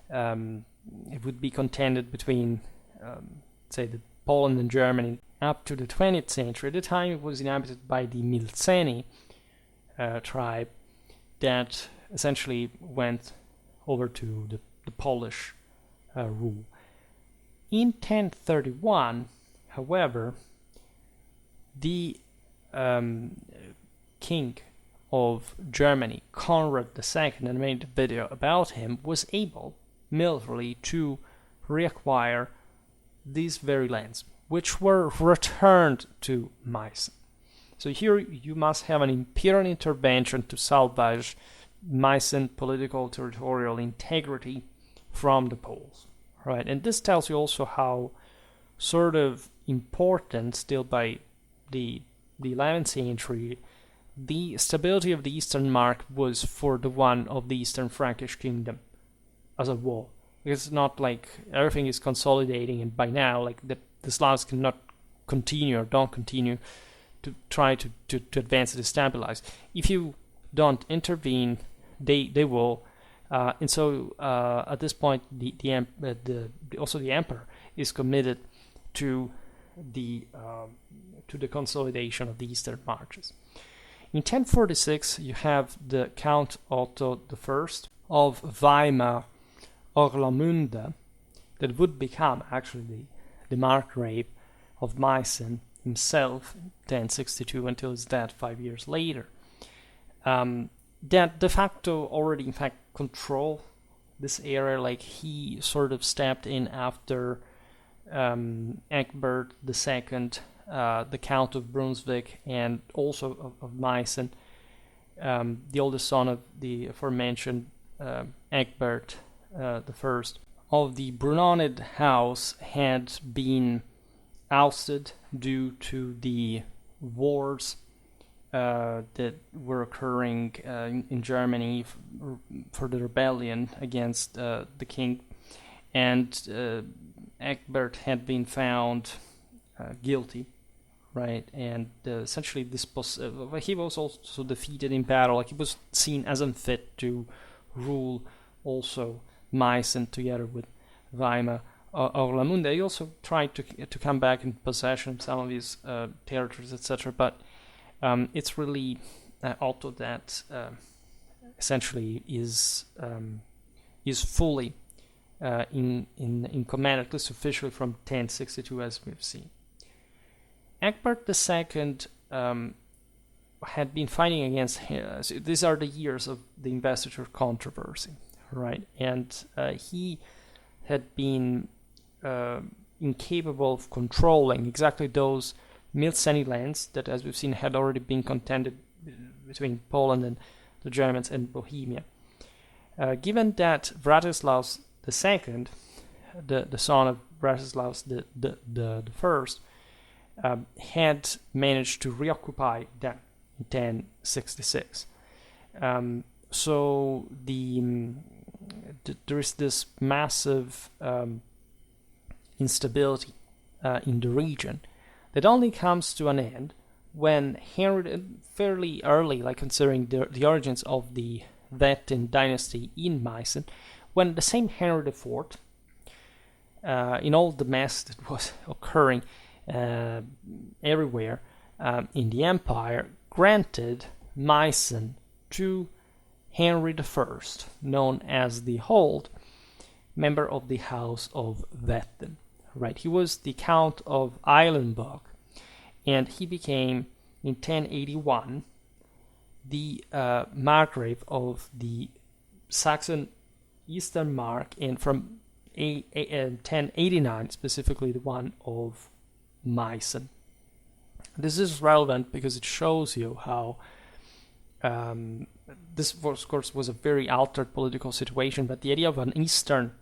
it would be contended between, say, the Poland and Germany up to the 20th century. At the time, it was inhabited by the Milceni tribe that essentially went over to the Polish rule. In 1031, however, the king of Germany, Conrad II, and I made a video about him, was able militarily to reacquire these very lands, which were returned to Meissen. So here you must have an imperial intervention to salvage Meissen political territorial integrity from the Poles, right? And this tells you also how sort of important, still by the 11th century, the stability of the Eastern Mark was for the one of the Eastern Frankish kingdom as a whole. Because it's not like everything is consolidating, and by now, like the Slavs cannot continue or don't continue to try to advance and stabilize. If you don't intervene, they will. And so at this point, the emperor is committed to the consolidation of the Eastern marches. In 1046, you have the Count Otto I of Weimar Orlamünde, that would become actually the Margrave of Meissen himself in 1062 until his death 5 years later. That de facto already, in fact, control this area. Like, he sort of stepped in after Egbert II, the Count of Brunswick, and also of Meissen, the oldest son of the aforementioned Egbert I of the Brunonid house, had been ousted due to the wars that were occurring in Germany for the rebellion against the king, and Egbert had been found guilty, right? And essentially, he was also defeated in battle. Like, he was seen as unfit to rule also Meissen together with Weimar Orlamünde. He also tried to come back in possession of some of his territories, etc. But it's really Otto that essentially is fully in command, at least officially, from 1062, as we've seen. Egbert II had been fighting against him. So these are the years of the investiture controversy, right? And he had been incapable of controlling exactly those Milceni lands that, as we've seen, had already been contended between Poland and the Germans and Bohemia. Given that Vratislaus II, the son of Vratislaus the First, had managed to reoccupy them in 1066. So there is this massive instability in the region that only comes to an end when Henry, fairly early, like considering the origins of the Wettin dynasty in Meissen, when the same Henry IV, in all the mess that was occurring everywhere in the empire, granted Meissen to Henry I, known as the Old, member of the House of Wettin. Right, he was the Count of Eilenburg, and he became, in 1081, the Margrave of the Saxon Eastern Mark, and from 1089, specifically the one of Meissen. This is relevant because it shows you how this, of course, was a very altered political situation, but the idea of an Eastern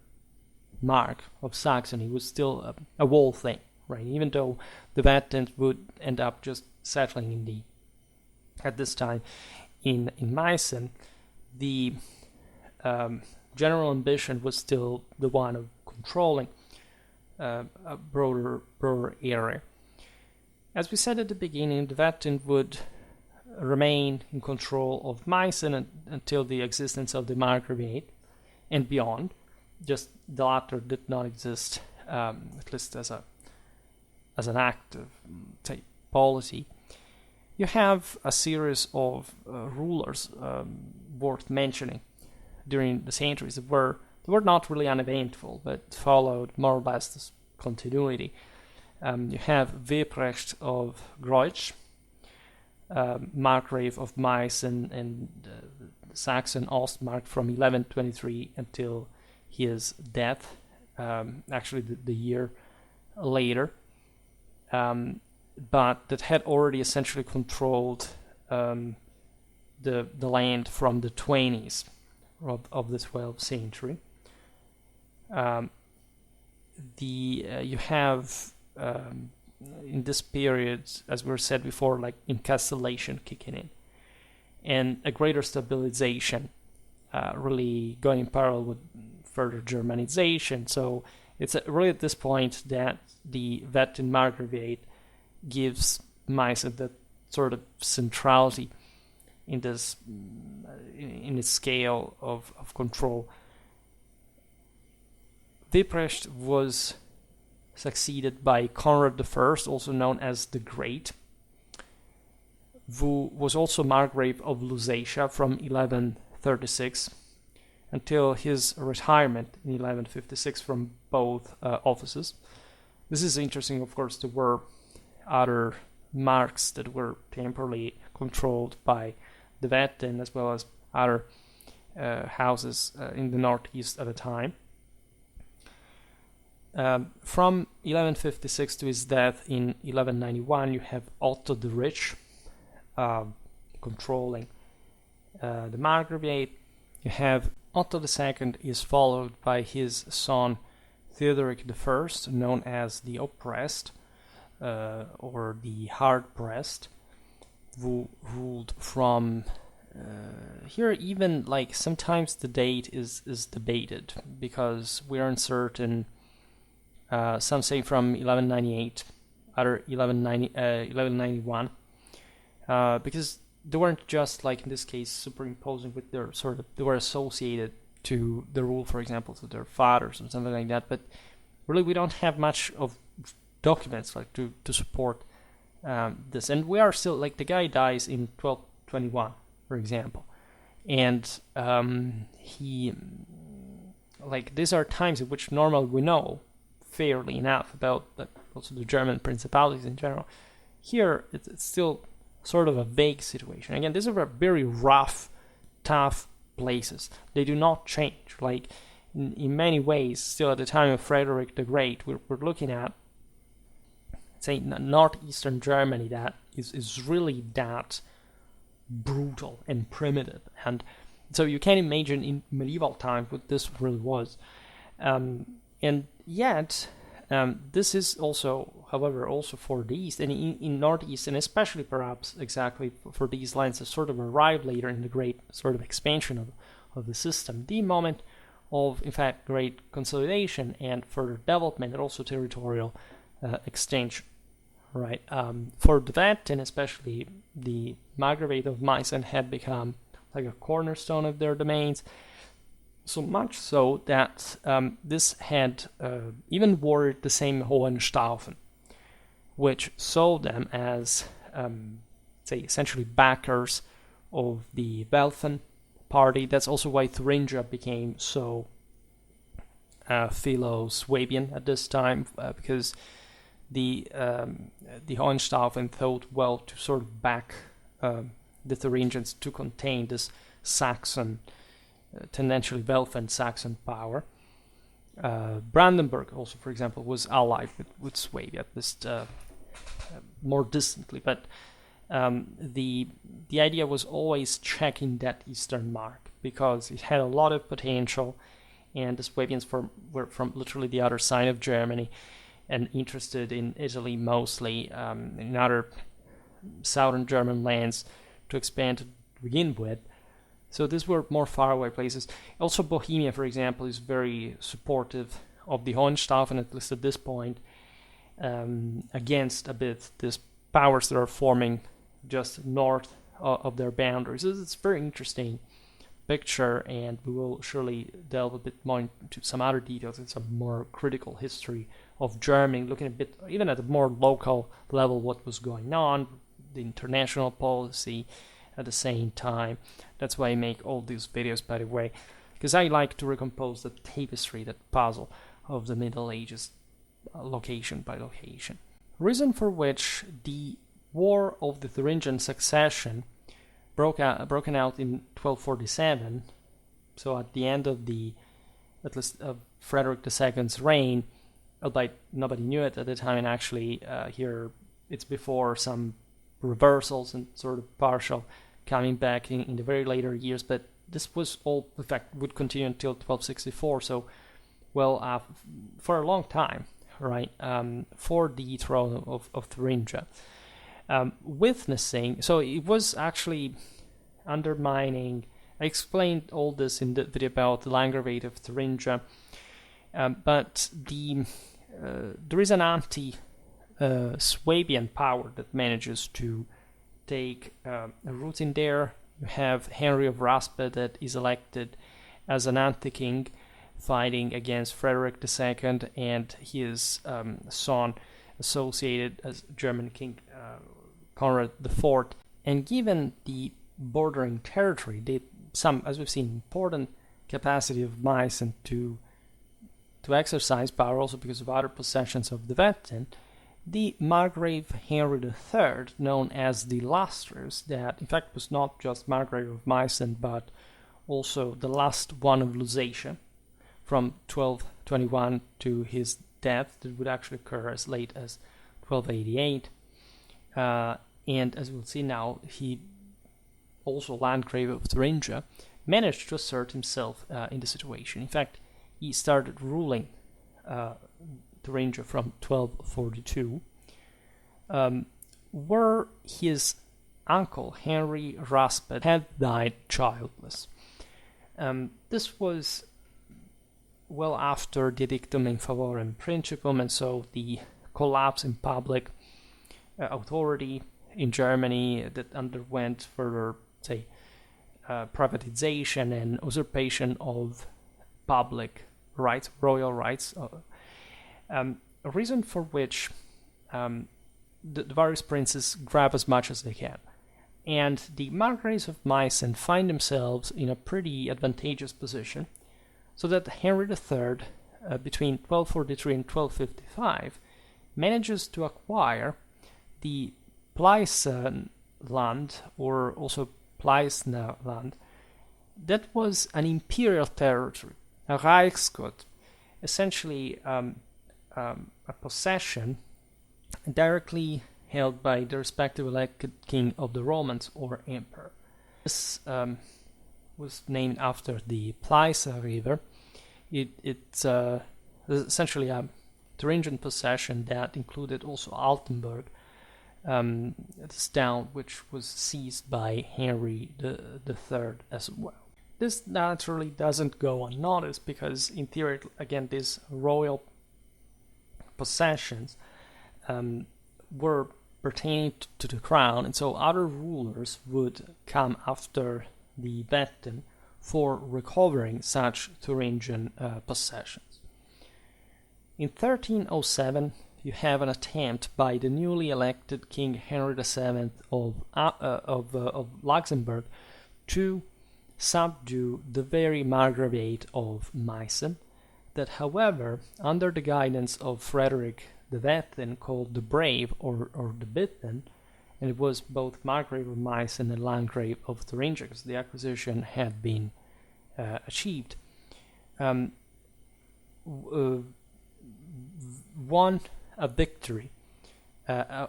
Mark of Saxony was still a whole thing, right? Even though the Wettins would end up just settling at this time in Meissen, the general ambition was still the one of controlling a broader area. As we said at the beginning, the Wettin would remain in control of Meissen until the existence of the Margraviate and beyond. Just the latter did not exist, at least as an active polity. You have a series of rulers worth mentioning during the centuries that were not really uneventful, but followed more or less this continuity. You have Webrecht of Groich, Margrave of Meissen and Saxon Ostmark from 1123 until his death, actually the year later, but that had already essentially controlled the land from the 20s of the 12th century. You have in this period, as we said before, like encastellation kicking in, and a greater stabilization really going in parallel with further Germanization. So it's really at this point that the Wettin Margraviate gives Meissen that sort of centrality in this in its scale of control. Webrecht was succeeded by Conrad I, also known as the Great, who was also Margrave of Lusatia from 1136 until his retirement in 1156 from both offices. This is interesting, of course. There were other marks that were temporarily controlled by the Wettin, as well as other houses in the northeast at the time. From 1156 to his death in 1191, you have Otto the Rich controlling the Margraviate. You have Otto II is followed by his son Theodoric I, known as the Oppressed or the Hard-Pressed, who ruled from here. Even like sometimes the date is debated because we are uncertain. Some say from 1198, other 1191, because they weren't just, like in this case, superimposing with their sort of, they were associated to the rule, for example, to their fathers or something like that. But really, we don't have much of documents like to support this. And we are still, like, the guy dies in 1221, for example, and he, like, these are times in which normally we know fairly enough about also the German principalities in general. Here, it's still sort of a vague situation. Again, these are very rough, tough places. They do not change. Like, in many ways, still at the time of Frederick the Great, we're looking at, say, northeastern Germany that is really that brutal and primitive. And so you can imagine in medieval times what this really was. And yet, this is also, however, also for the East, and in Northeast, and especially perhaps exactly for these lands that sort of arrived later in the great sort of expansion of the system, the moment of, in fact, great consolidation and further development, and also territorial extension, right? For the Wettin, especially, the Margraviate of Meissen had become like a cornerstone of their domains, so much so that this had even worried the same Hohenstaufen, which saw them as, say, essentially backers of the Welfen party. That's also why Thuringia became so philo-Swabian at this time, because the Hohenstaufen thought, well, to sort of back the Thuringians to contain this Saxon, tendentially Welfen Saxon power. Brandenburg also, for example, was allied with Swabia, at least more distantly, but the idea was always checking that eastern mark, because it had a lot of potential, and the Swabians were from literally the other side of Germany, and interested in Italy mostly, in other southern German lands to expand to begin with. So these were more faraway places. Also, Bohemia, for example, is very supportive of the Hohenstaufen, at least at this point, against a bit these powers that are forming just north of their boundaries. It's a very interesting picture, and we will surely delve a bit more into some other details and some more critical history of Germany, looking a bit even at a more local level what was going on, the international policy at the same time. That's why I make all these videos, by the way, because I like to recompose the tapestry, that puzzle of the Middle Ages, location by location. Reason for which the War of the Thuringian Succession broken out in 1247, so at the end of at least of Frederick II's reign, albeit nobody knew it at the time, and actually here it's before some reversals and sort of partial coming back in the very later years, but this was all, in fact, would continue until 1264, so, well, for a long time, right, for the throne of Thuringia. Witnessing, so it was actually undermining, I explained all this in the video about the Landgraviate of Thuringia, but there is an anti-Swabian power that manages to take a root in there. You have Henry of Raspe that is elected as an anti-king, fighting against Frederick II and his son, associated as German King Conrad IV. And given the bordering territory, some, as we've seen, important capacity of Meissen to exercise power, also because of other possessions of the Wettin, the Margrave Henry III, known as the Lustrous, that in fact was not just Margrave of Meissen, but also the last one of Lusatia, from 1221 to his death, that would actually occur as late as 1288. And as we'll see now, he also Landgrave of Thuringia, managed to assert himself in the situation. In fact, he started ruling Thuringia from 1242, where his uncle Henry Raspe had died childless. This was well after the Edictum in Favorem Principum, and so the collapse in public authority in Germany that underwent further, say, privatization and usurpation of public rights, royal rights, a reason for which the various princes grab as much as they can. And the Margraves of Meissen find themselves in a pretty advantageous position, so that Henry III, between 1243 and 1255, manages to acquire the Pleisen land, or also Pleisner land, that was an imperial territory, a Reichsgut, essentially a possession directly held by the respective elected king of the Romans or emperor. This was named after the Plisa River. It's essentially a Thuringian possession that included also Altenburg, this town which was seized by Henry the Third as well. This naturally doesn't go unnoticed because, in theory, again, these royal possessions were pertaining to the crown, and so other rulers would come after the Wettin for recovering such Thuringian possessions. In 1307, you have an attempt by the newly elected King Henry VII of Luxembourg to subdue the very Margraviate of Meissen, that, however, under the guidance of Frederick the Wettin, called the Brave or the Bitten, and it was both Margrave of Meissen and Landgrave of Thuringia, because the acquisition had been achieved, won a victory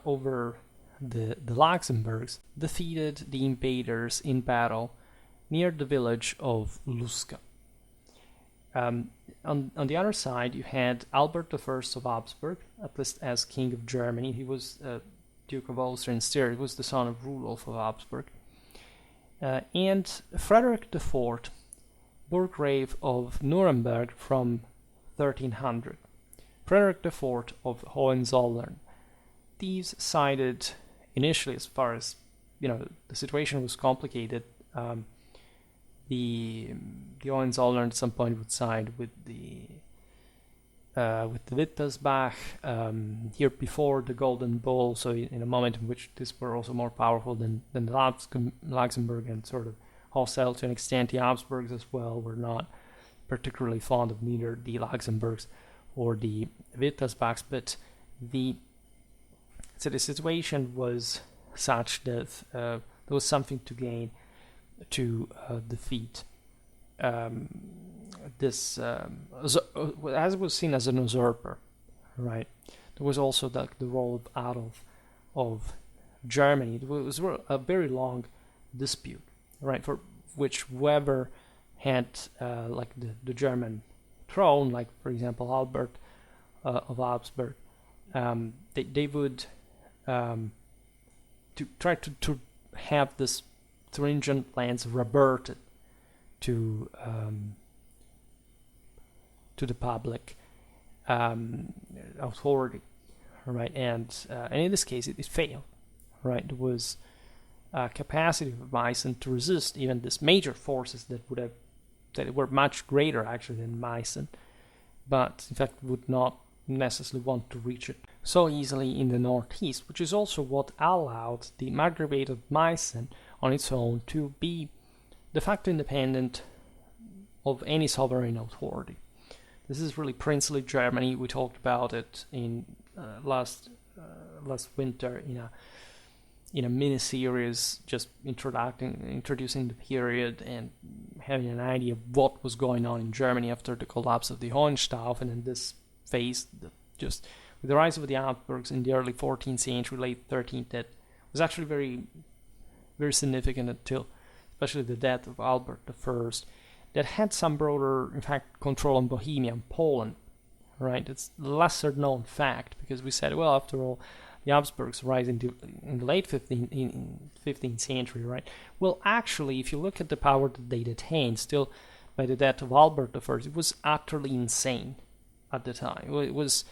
over the Luxembourgs, defeated the invaders in battle near the village of Luska. On the other side, you had Albert I of Habsburg, at least as King of Germany. He was Duke of Austria and Styria. He was the son of Rudolf of Habsburg. And Frederick IV, Burgrave of Nuremberg from 1300. Frederick IV of Hohenzollern. These sided initially, as far as the situation was complicated. The Hohenzollern at some point would side with the Wittelsbach here before the Golden Bull. So in a moment in which these were also more powerful than the Luxembourg, and sort of hostile to an extent, the Habsburgs as well were not particularly fond of neither the Luxembourgs or the Wittelsbachs, but the situation was such that there was something to gain to defeat this, as it was seen as an usurper, right? There was also the role of Adolf of Germany. It was a very long dispute, right, for which whoever had like the German throne, like for example Albert of Habsburg, they would to try to have this Thuringian lands reverted to the public authority, right? And in this case, it failed, right? There was a capacity of Meissen to resist even these major forces that were much greater actually than Meissen, but in fact would not necessarily want to reach it so easily in the northeast, which is also what allowed the Margraviate of Meissen on its own to be de facto independent of any sovereign authority. This is really princely Germany. We talked about it in last winter in a mini series, just introducing the period and having an idea of what was going on in Germany after the collapse of the Hohenstaufen, and this phase, just with the rise of the Habsburgs in the early 14th century, late 13th, that was actually very, very significant until especially the death of Albert I, that had some broader, in fact, control on Bohemia and Poland, right? It's a lesser known fact, because we said, well, after all, the Habsburgs rise in the late 15th century, right? Well, actually, if you look at the power that they attained, still by the death of Albert I, it was utterly insane at the time. It was,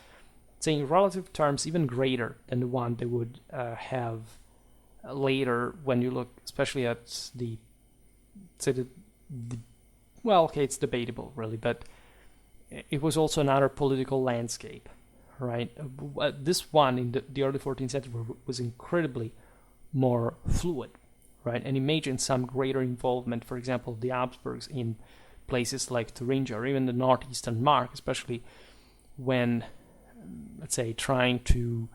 say, in relative terms, even greater than the one they would have later, when you look especially at well, okay, it's debatable, really, but it was also another political landscape, right? This one in the early 14th century was incredibly more fluid, right? And imagine some greater involvement, for example, of the Habsburgs in places like Thuringia or even the northeastern Mark, especially when, let's say, trying to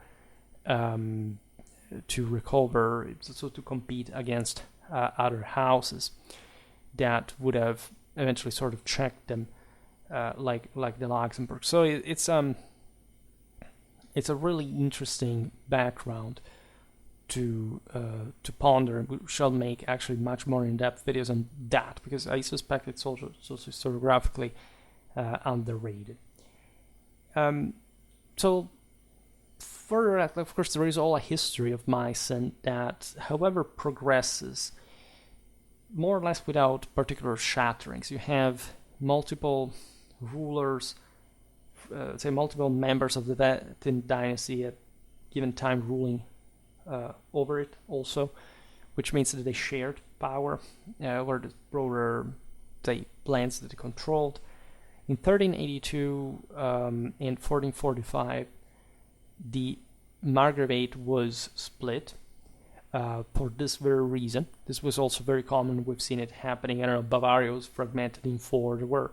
recover, so to compete against other houses that would have eventually sort of checked them, like the Luxembourg. So it's it's a really interesting background to ponder, and we shall make actually much more in-depth videos on that, because I suspect it's also historiographically underrated. So further, of course, there is all a history of Meissen that, however, progresses more or less without particular shatterings. You have multiple rulers, say multiple members of the Wettin dynasty at given time ruling over it also, which means that they shared power over the broader, say, lands that they controlled. In 1382 and 1445, the Margraviate was split for this very reason. This was also very common. We've seen it happening. I don't know, Bavaria was fragmented in four. There were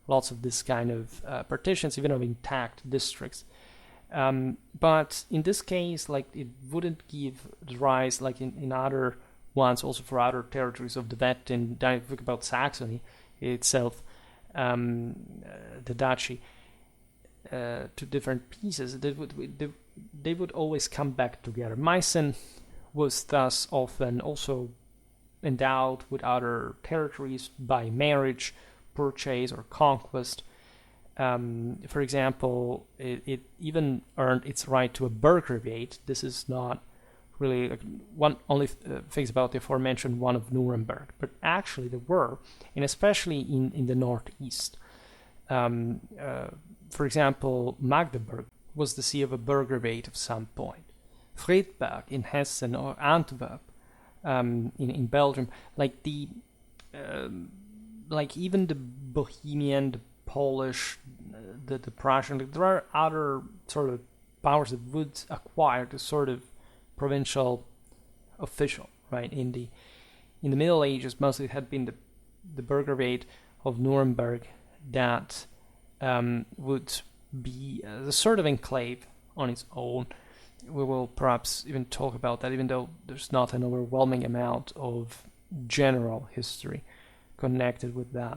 lots of this kind of partitions, even of intact districts. But in this case, like, it wouldn't give rise, like in other ones, also for other territories of the Wettin. Think about Saxony itself, the duchy, to different pieces. They would always come back together. Meissen was thus often also endowed with other territories by marriage, purchase, or conquest. For example, it even earned its right to a burgraviate. This is not really like one only things about the aforementioned one of Nuremberg, but actually there were, and especially in the northeast. For example, Magdeburg was the seat of a burgraviate of some point. Friedberg in Hessen, or Antwerp in Belgium, like even the Bohemian, the Polish, the Prussian, like, there are other sort of powers that would acquire this sort of provincial official, right? In the Middle Ages, mostly it had been the burgraviate of Nuremberg that would be a sort of enclave on its own. We will perhaps even talk about that, even though there's not an overwhelming amount of general history connected with that.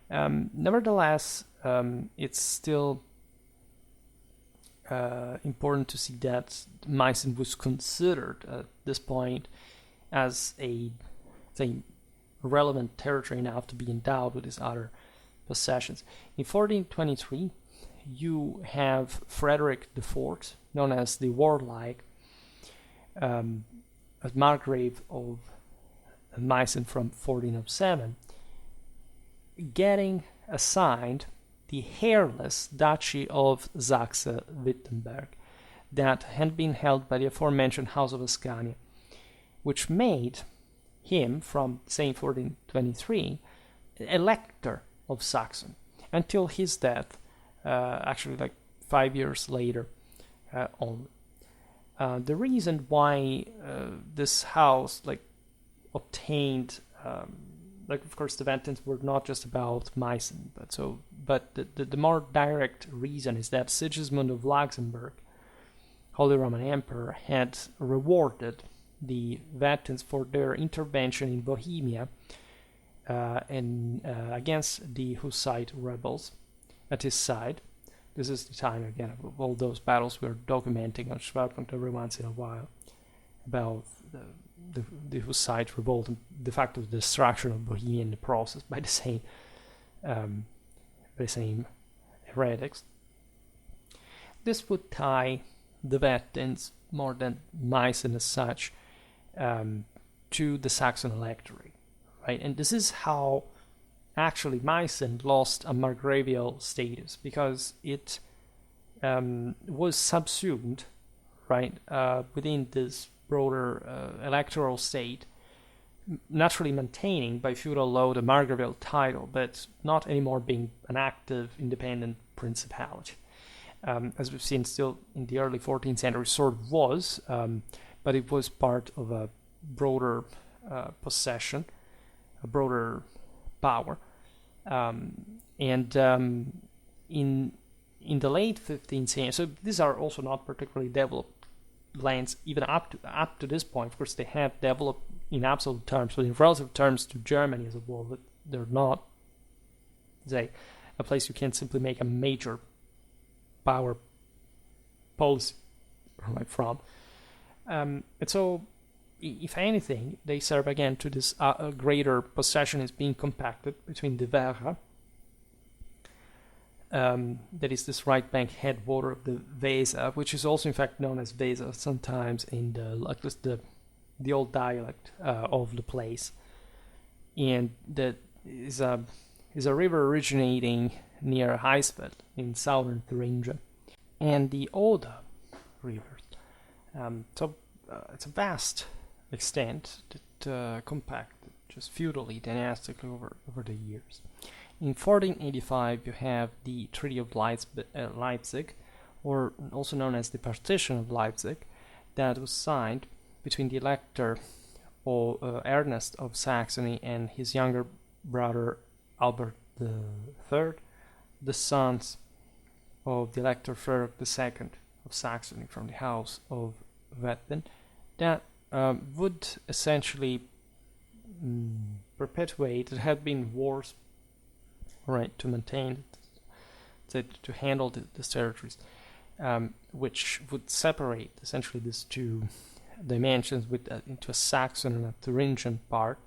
Nevertheless, it's still important to see that Meissen was considered at this point as a, say, relevant territory enough to be endowed with these other possessions. In 1423, you have Frederick IV, known as the Warlike, as Margrave of Meissen from 1407, getting assigned the hairless Duchy of Saxe-Wittenberg that had been held by the aforementioned House of Ascania, which made him, from, say, 1423, elector of Saxony until his death, actually like 5 years later only. The reason why this house obtained, of course, the Wettins were not just about Meissen, but the more direct reason is that Sigismund of Luxembourg, Holy Roman Emperor, had rewarded the Wettins for their intervention in Bohemia and against the Hussite rebels at his side. This is the time, again, of all those battles we're documenting on Schwerpunkt every once in a while about the Hussite revolt and de facto the destruction of Bohemia in the process by the same heretics. This would tie the Wettins, more than Meissen as such, to the Saxon electorate, right? And this is how actually Meissen lost a margravial status, because it was subsumed, right, within this broader electoral state, naturally maintaining by feudal law the margravial title, but not anymore being an active independent principality. As we've seen, still in the early 14th century, sort of was, but it was part of a broader possession, a broader power. In the late 15th century, so these are also not particularly developed lands even up to this point. Of course, they have developed in absolute terms, but in relative terms to Germany as a whole, they're not, say, a place you can simply make a major power policy right from. And so, if anything, they serve again to this greater possession is being compacted between the Werra, that is this right bank headwater of the Weser, which is also in fact known as Weser sometimes in the old dialect of the place, and that is a river originating near Heisfeld in southern Thuringia, and the Oder River. So it's a vast extent that compacted just feudally, dynastically over the years. In 1485, you have the Treaty of Leipzig, or also known as the Partition of Leipzig, that was signed between the Elector Ernest of Saxony and his younger brother Albert III, the sons of the Elector Frederick II of Saxony from the House of Wettin, that would essentially perpetuate. There had been wars, right, to maintain, to handle these territories, which would separate essentially these two dimensions into a Saxon and a Thuringian part.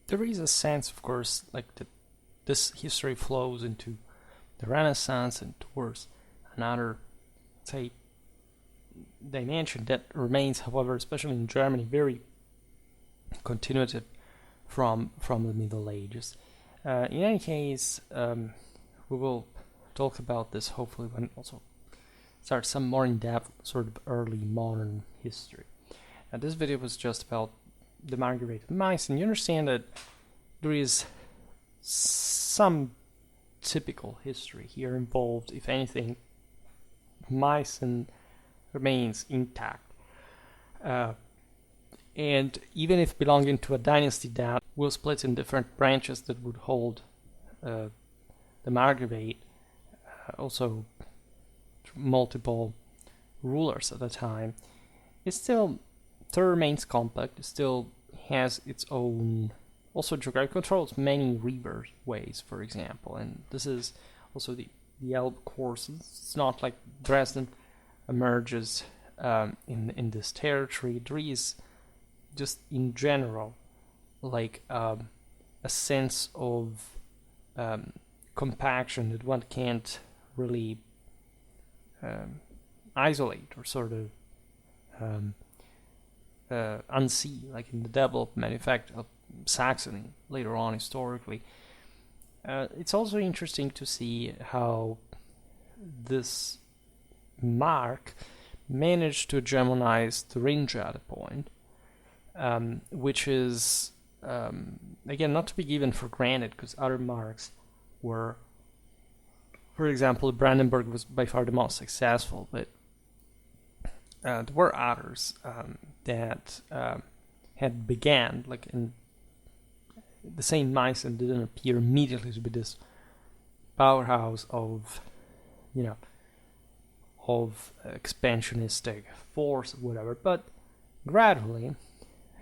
There is a sense, of course, like that this history flows into the Renaissance and towards another, say, dimension that remains, however, especially in Germany, very continuative from the Middle Ages. In any case, we will talk about this hopefully when also start some more in-depth sort of early modern history. This video was just about the Margraviate of Meissen. You understand that there is some typical history here involved. If anything, Meissen remains intact. And even if belonging to a dynasty that will split in different branches that would hold the Margraviate, also multiple rulers at a time, it still remains compact. It still has its own, also geographic controls many river ways, for example, and this is also the Elbe course. It's not like Dresden emerges in this territory. There is just in general like a sense of compaction that one can't really isolate or sort of unsee, like in the development, in fact, of Saxony later on historically. It's also interesting to see how this mark managed to hegemonize Thuringia at a point, which is, again, not to be given for granted, because other marks were, for example, Brandenburg was by far the most successful, but there were others that had began, like in the same Meissen didn't appear immediately to be this powerhouse of, of expansionistic force, or whatever, but gradually,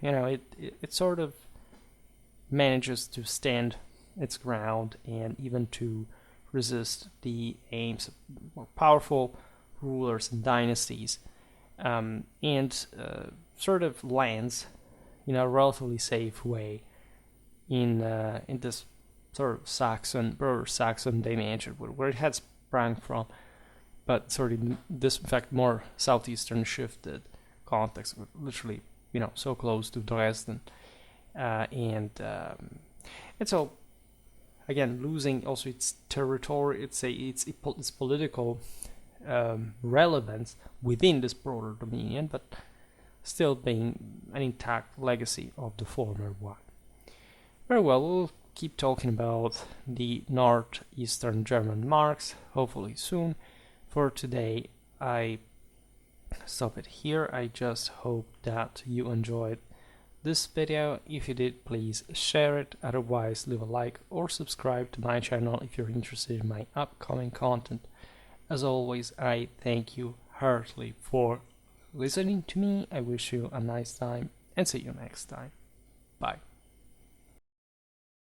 it sort of manages to stand its ground and even to resist the aims of more powerful rulers and dynasties, and sort of lands in a relatively safe way in this sort of Saxon dimension where it had sprung from, but sort of this, in fact, more southeastern shifted context, literally, so close to Dresden, and so again losing also its territory, its political relevance within this broader dominion, but still being an intact legacy of the former one. Very well, we'll keep talking about the northeastern German marks, hopefully soon. For today, I stop it here. I just hope that you enjoyed this video. If you did, please share it. Otherwise, leave a like or subscribe to my channel if you're interested in my upcoming content. As always, I thank you heartily for listening to me. I wish you a nice time and see you next time. Bye.